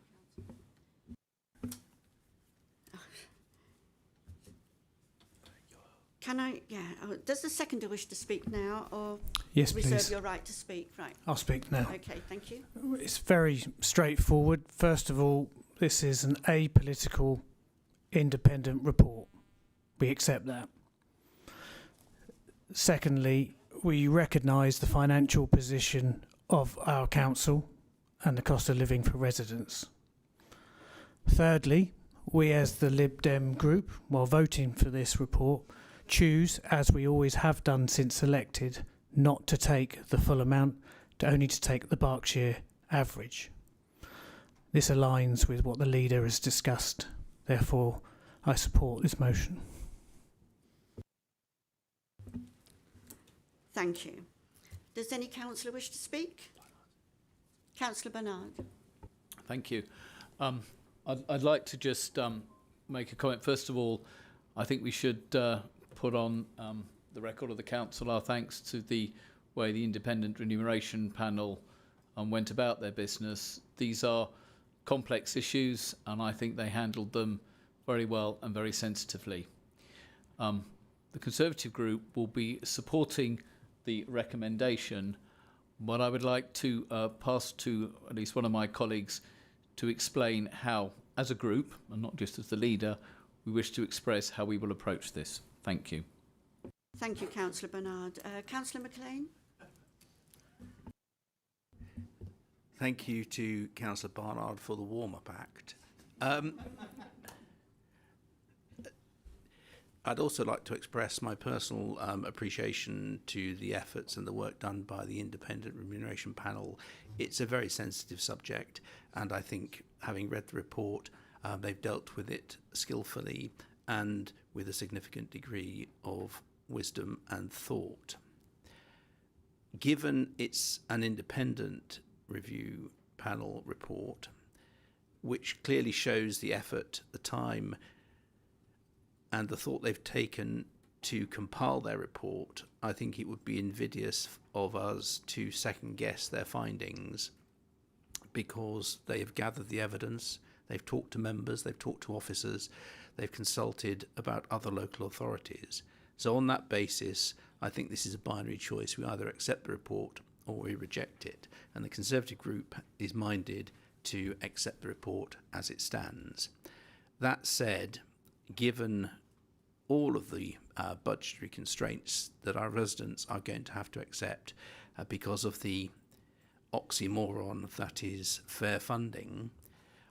Councillor. Does the seconder wish to speak now, or yes, reserve please. your right to speak? Right. I'll speak now. Okay, thank you. It's very straightforward. First of all, this is an apolitical, independent report. We accept that. Secondly, we recognise the financial position of our council and the cost of living for residents. Thirdly, we as the Lib Dem group, while voting for this report, choose, as we always have done since elected, not to take the full amount, only to take the Berkshire average. This aligns with what the leader has discussed. Therefore, I support this motion. Thank you. Does any councillor wish to speak? Councillor Bernard. Thank you. I'd like to just make a comment. First of all, I think we should put on the record of the council our thanks to the way the independent remuneration panel went about their business. These are complex issues, and I think they handled them very well and very sensitively. The Conservative group will be supporting the recommendation, but I would like to pass to at least one of my colleagues to explain how, as a group, and not just as the leader, we wish to express how we will approach this. Thank you. Thank you, Councillor Bernard. Councillor McLean. Thank you to Councillor Barnard for the warm-up act. I'd also like to express my personal appreciation to the efforts and the work done by the Independent Remuneration Panel. It's a very sensitive subject, and I think, having read the report, they've dealt with it skillfully and with a significant degree of wisdom and thought. Given it's an independent review panel report, which clearly shows the effort, the time, and the thought they've taken to compile their report, I think it would be invidious of us to second guess their findings, because they have gathered the evidence, they've talked to members, they've talked to officers, they've consulted about other local authorities. So on that basis, I think this is a binary choice. We either accept the report or we reject it. And the Conservative group is minded to accept the report as it stands. That said, given all of the budgetary constraints that our residents are going to have to accept because of the oxymoron that is fair funding,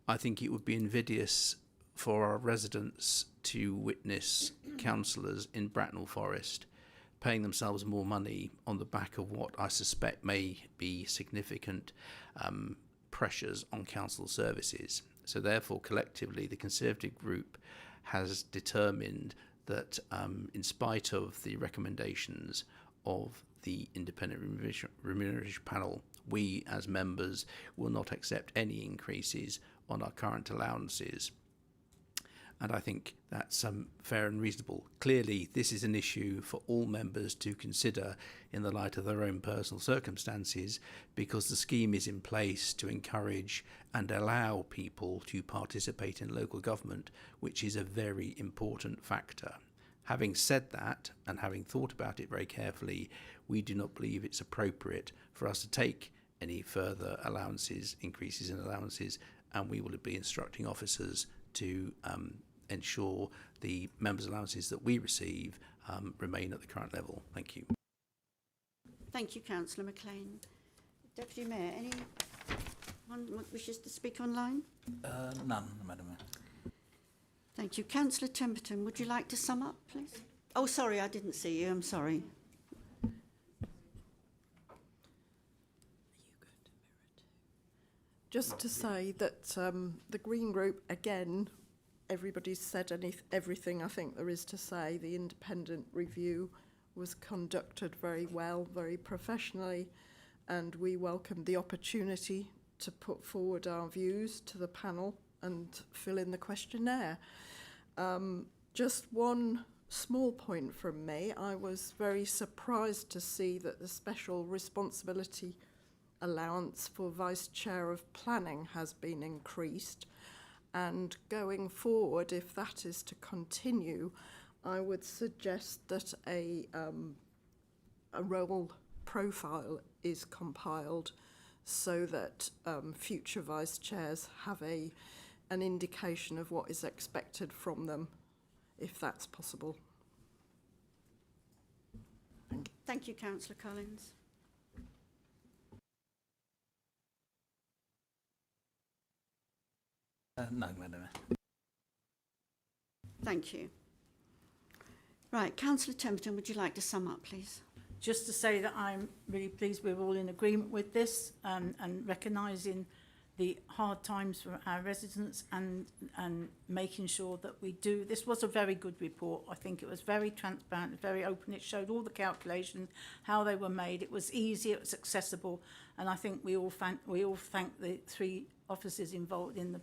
I think it would be invidious for our residents to witness councillors in Bracknell Forest paying themselves more money on the back of what I suspect may be significant pressures on council services. So therefore, collectively, the Conservative group has determined that in spite of the recommendations of the Independent Remuneration Panel, we as members will not accept any increases on our current allowances. And I think that's fair and reasonable. Clearly, this is an issue for all members to consider in the light of their own personal circumstances, because the scheme is in place to encourage and allow people to participate in local government, which is a very important factor. Having said that, and having thought about it very carefully, we do not believe it's appropriate for us to take any further allowances, increases in allowances, and we will be instructing officers to ensure the members' allowances that we receive remain at the current level. Thank you. Thank you, Councillor McLean. Deputy Mayor, anyone wishes to speak online? None, Madam Mayor. Thank you. Councillor Temperton, would you like to sum up, please? Oh, sorry, I didn't see you. I'm sorry. Just to say that the Green Group, again, everybody's said everything I think there is to say. The independent review was conducted very well, very professionally, and we welcomed the opportunity to put forward our views to the panel and fill in the questionnaire. Just one small point from me. I was very surprised to see that the special responsibility allowance for Vice Chair of Planning has been increased, and going forward, if that is to continue, I would suggest that a role profile is compiled so that future vice chairs have an indication of what is expected from them, if that's possible. Thank you, Councillor Collins. No, Madam Mayor. Thank you. Right, Councillor Temperton, would you like to sum up, please? Just to say that I'm really pleased we're all in agreement with this, and recognising the hard times for our residents, and making sure that we do. This was a very good report. I think it was very transparent, very open. It showed all the calculations, how they were made. It was easy, it was accessible, and I think we all thank the three officers involved in the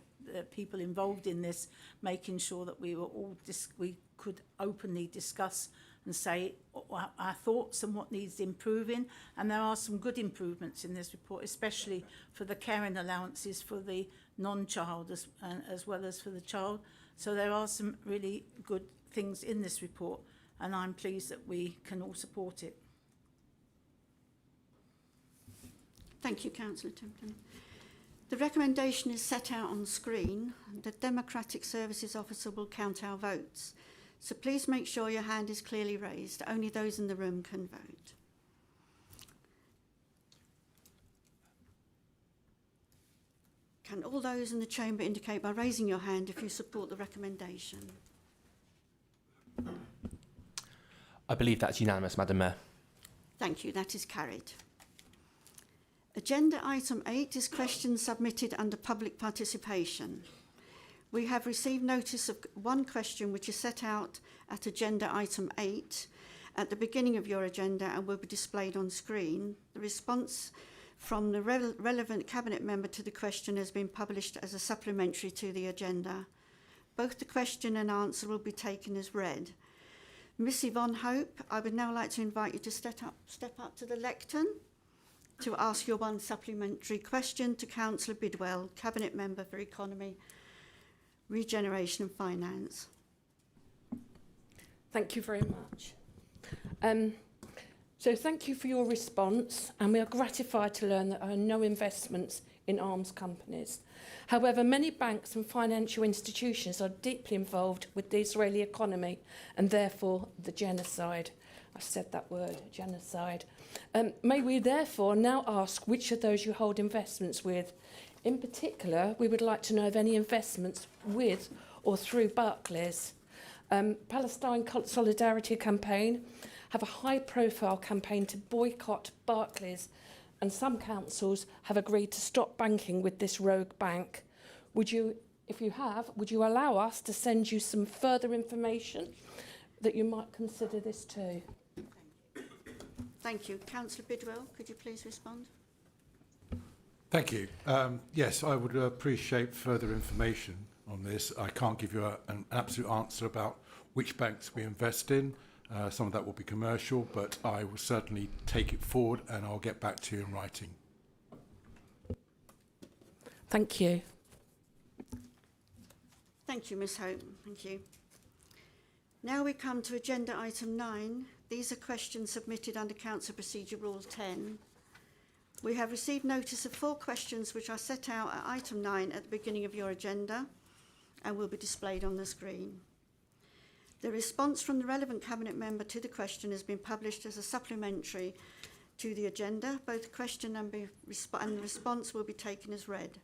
people involved in this, making sure that we were all we could openly discuss and say our thoughts and what needs improving. And there are some good improvements in this report, especially for the caring allowances for the non-child as well as for the child. So there are some really good things in this report, and I'm pleased that we can all support it. Thank you, Councillor Temperton. The recommendation is set out on screen. The Democratic Services Officer will count our votes. So please make sure your hand is clearly raised. Only those in the room can vote. Can all those in the chamber indicate by raising your hand if you support the recommendation? I believe that's unanimous, Madam Mayor. Thank you. That is carried. Agenda item 8 is questions submitted under public participation. We have received notice of one question which is set out at agenda item 8 at the beginning of your agenda and will be displayed on screen. The response from the relevant Cabinet member to the question has been published as a supplementary to the agenda. Both the question and answer will be taken as read. Miss Yvonne Hope, I would now like to invite you to step up to the lectern to ask your one supplementary question to Councillor Bidwell, Cabinet Member for Economy, Regeneration and Finance. Thank you very much. So thank you for your response, and we are gratified to learn that there are no investments in arms companies. However, many banks and financial institutions are deeply involved with the Israeli economy and therefore the genocide. I said that word, genocide. May we therefore now ask which of those you hold investments with. In particular, we would like to know of any investments with or through Barclays. Palestine Solidarity Campaign have a high-profile campaign to boycott Barclays, and some councils have agreed to stop banking with this rogue bank. Would you, if you have, would you allow us to send you some further information that you might consider this too? Thank you. Councillor Bidwell, could you please respond? Thank you. Yes, I would appreciate further information on this. I can't give you an absolute answer about which banks we invest in. Some of that will be commercial, but I will certainly take it forward and I'll get back to you in writing. Thank you. Thank you, Ms Hope. Thank you. Now we come to agenda item 9. These are questions submitted under Council Procedure Rule 10. We have received notice of 4 questions which are set out at item 9 at the beginning of your agenda and will be displayed on the screen. The response from the relevant Cabinet member to the question has been published as a supplementary to the agenda. Both the question and the response will be taken as read.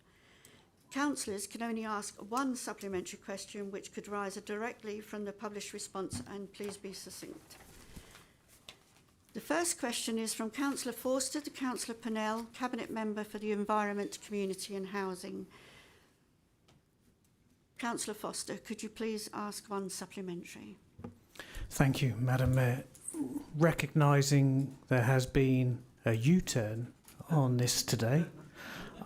Councillors can only ask one supplementary question which could arise directly from the published response, and please be succinct. The first question is from Councillor Forster to Councillor Pennell, Cabinet Member for the Environment, Community and Housing. Councillor Foster, could you please ask one supplementary? Thank you, Madam Mayor. Recognising there has been a U-turn on this today,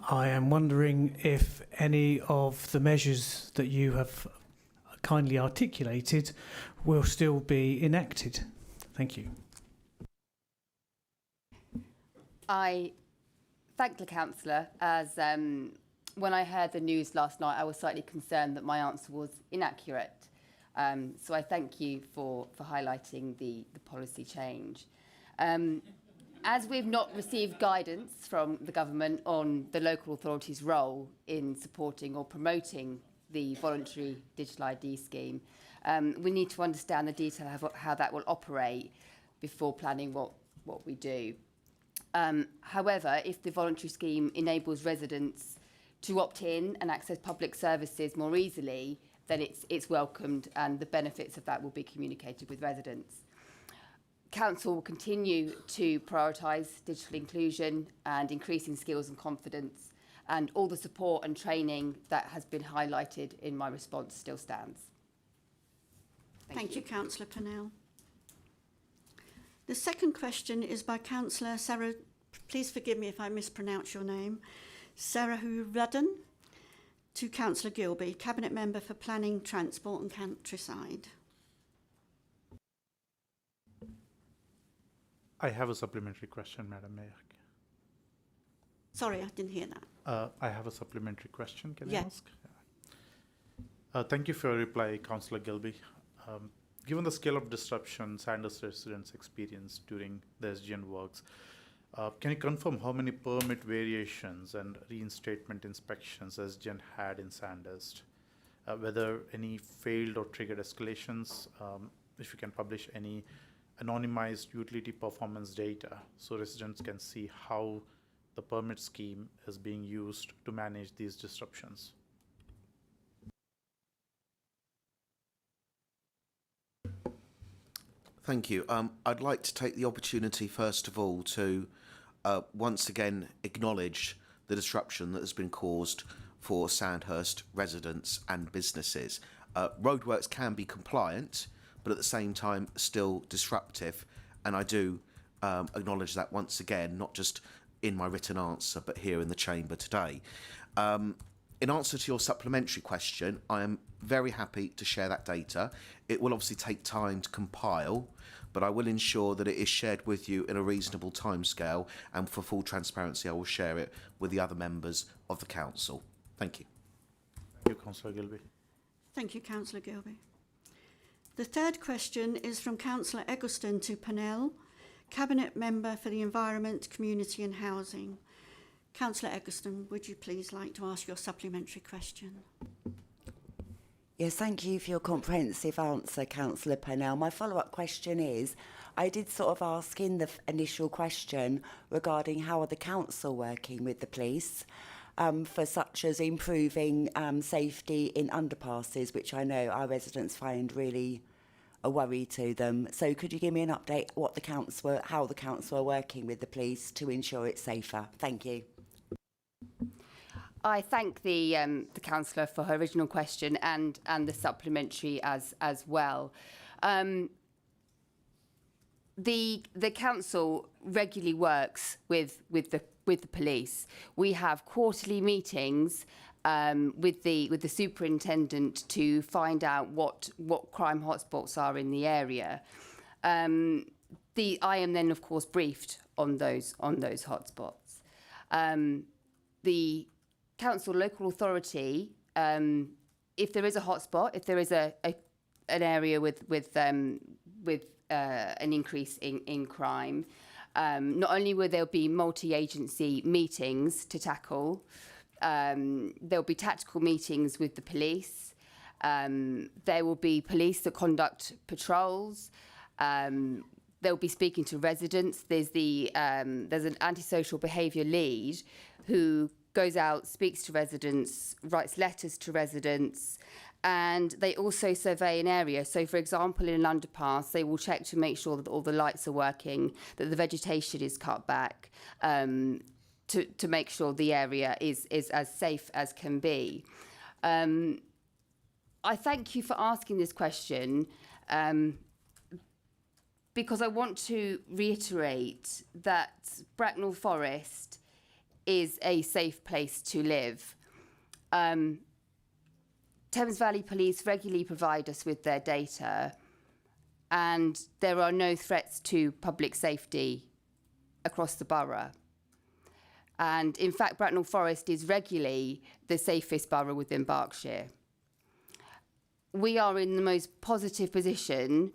I am wondering if any of the measures that you have kindly articulated will still be enacted. Thank you. I thank the councillor, as when I heard the news last night, I was slightly concerned that my answer was inaccurate. So I thank you for highlighting the policy change. As we've not received guidance from the government on the local authority's role in supporting or promoting the voluntary digital ID scheme, we need to understand the detail of how that will operate before planning what we do. However, if the voluntary scheme enables residents to opt in and access public services more easily, then it's welcomed, and the benefits of that will be communicated with residents. Council will continue to prioritise digital inclusion and increasing skills and confidence, and all the support and training that has been highlighted in my response still stands. Thank you, Councillor Pennell. The second question is by Councillor Sarah, please forgive me if I mispronounce your name, Sarahu-Rudden, to Councillor Gilby, Cabinet Member for Planning, Transport and Countryside. I have a supplementary question, Madam Mayor. Sorry, I didn't hear that. I have a supplementary question. Can I Yes. ask? Thank you for your reply, Councillor Gilby. Given the scale of disruption Sandhurst residents experienced during the SGN works, can you confirm how many permit variations and reinstatement inspections SGN had in Sandhurst? Whether any failed or triggered escalations, if you can publish any anonymized utility performance data so residents can see how the permit scheme is being used to manage these disruptions. Thank you. I'd like to take the opportunity, first of all, to once again acknowledge the disruption that has been caused for Sandhurst residents and businesses. Roadworks can be compliant, but at the same time still disruptive, and I do acknowledge that once again, not just in my written answer, but here in the chamber today. In answer to your supplementary question, I am very happy to share that data. It will obviously take time to compile, but I will ensure that it is shared with you in a reasonable timescale, and for full transparency, I will share it with the other members of the council. Thank you. Thank you, Councillor Gilby. Thank you, Councillor Gilby. The third question is from Councillor Eggleston to Pennell, Cabinet Member for the Environment, Community and Housing. Councillor Eggleston, would you please like to ask your supplementary question? Yes, thank you for your comprehensive answer, Councillor Pennell. My follow-up question is, I did sort of ask in the initial question regarding how are the council working with the police for such as improving safety in underpasses, which I know our residents find really a worry to them. So could you give me an update how the council are working with the police to ensure it's safer? Thank you. I thank the councillor for her original question and the supplementary as well. The council regularly works with the police. We have quarterly meetings with the superintendent to find out what crime hotspots are in the area. I am then of course briefed on those hotspots. The council local authority, if there is a hotspot, if there is an area with an increase in crime, Not only will there be multi-agency meetings to tackle, there'll be tactical meetings with the police. There will be police that conduct patrols. They'll be speaking to residents. There's an antisocial behaviour lead who goes out, speaks to residents, writes letters to residents, and they also survey an area. So, for example, in an underpass, they will check to make sure that all the lights are working, that the vegetation is cut back, to make sure the area is as safe as can be. I thank you for asking this question, because I want to reiterate that Bracknell Forest is a safe place to live. Thames Valley Police regularly provide us with their data, and there are no threats to public safety across the borough. And in fact, Bracknell Forest is regularly the safest borough within Berkshire. We are in the most positive position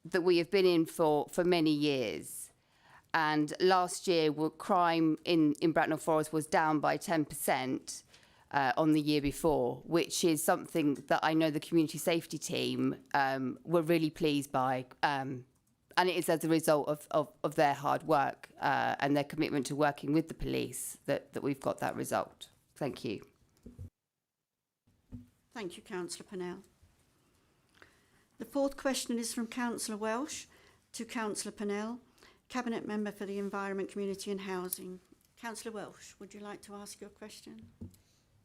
that we have been in for many years. And last year, crime in Bracknell Forest was down by 10% on the year before, which is something that I know the community safety team were really pleased by. And it is as a result of their hard work and their commitment to working with the police that we've got that result. Thank you. Thank you, Councillor Pennell. The fourth question is from Councillor Welsh to Councillor Pennell, Cabinet Member for the Environment, Community and Housing. Councillor Welsh, would you like to ask your question,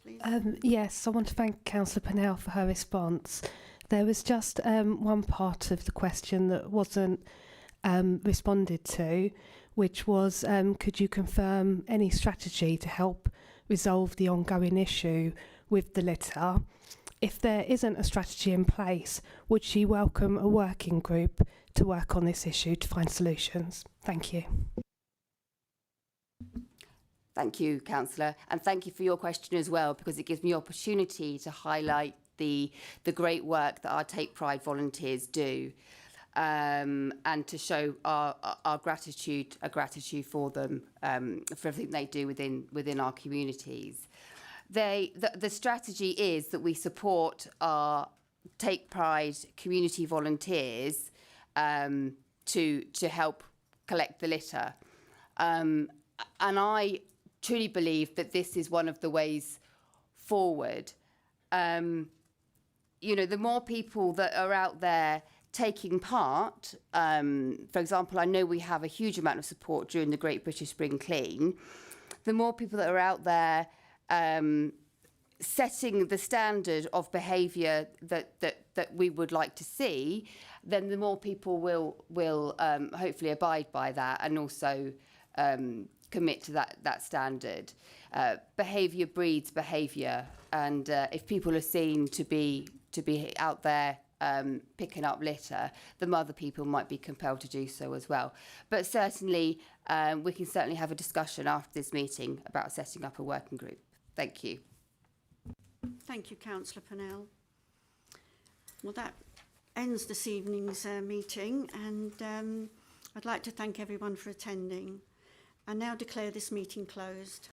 please? Yes, I want to thank Councillor Pennell for her response. There was just one part of the question that wasn't responded to, which was, could you confirm any strategy to help resolve the ongoing issue with the litter? If there isn't a strategy in place, would she welcome a working group to work on this issue to find solutions? Thank you. Thank you, Councillor, and thank you for your question as well, because it gives me opportunity to highlight the great work that our Take Pride volunteers do, and to show our gratitude for them, for everything they do within our communities. The strategy is that we support our Take Pride community volunteers to help collect the litter. And I truly believe that this is one of the ways forward. You know, the more people that are out there taking part, for example, I know we have a huge amount of support during the Great British Spring Clean. The more people that are out there setting the standard of behaviour that we would like to see, then the more people will hopefully abide by that and also commit to that standard. Behaviour breeds behaviour, and if people are seen to be out there picking up litter, then other people might be compelled to do so as well. But certainly, we can certainly have a discussion after this meeting about setting up a working group. Thank you. Thank you, Councillor Pennell. Well, that ends this evening's meeting, and I'd like to thank everyone for attending. I now declare this meeting closed.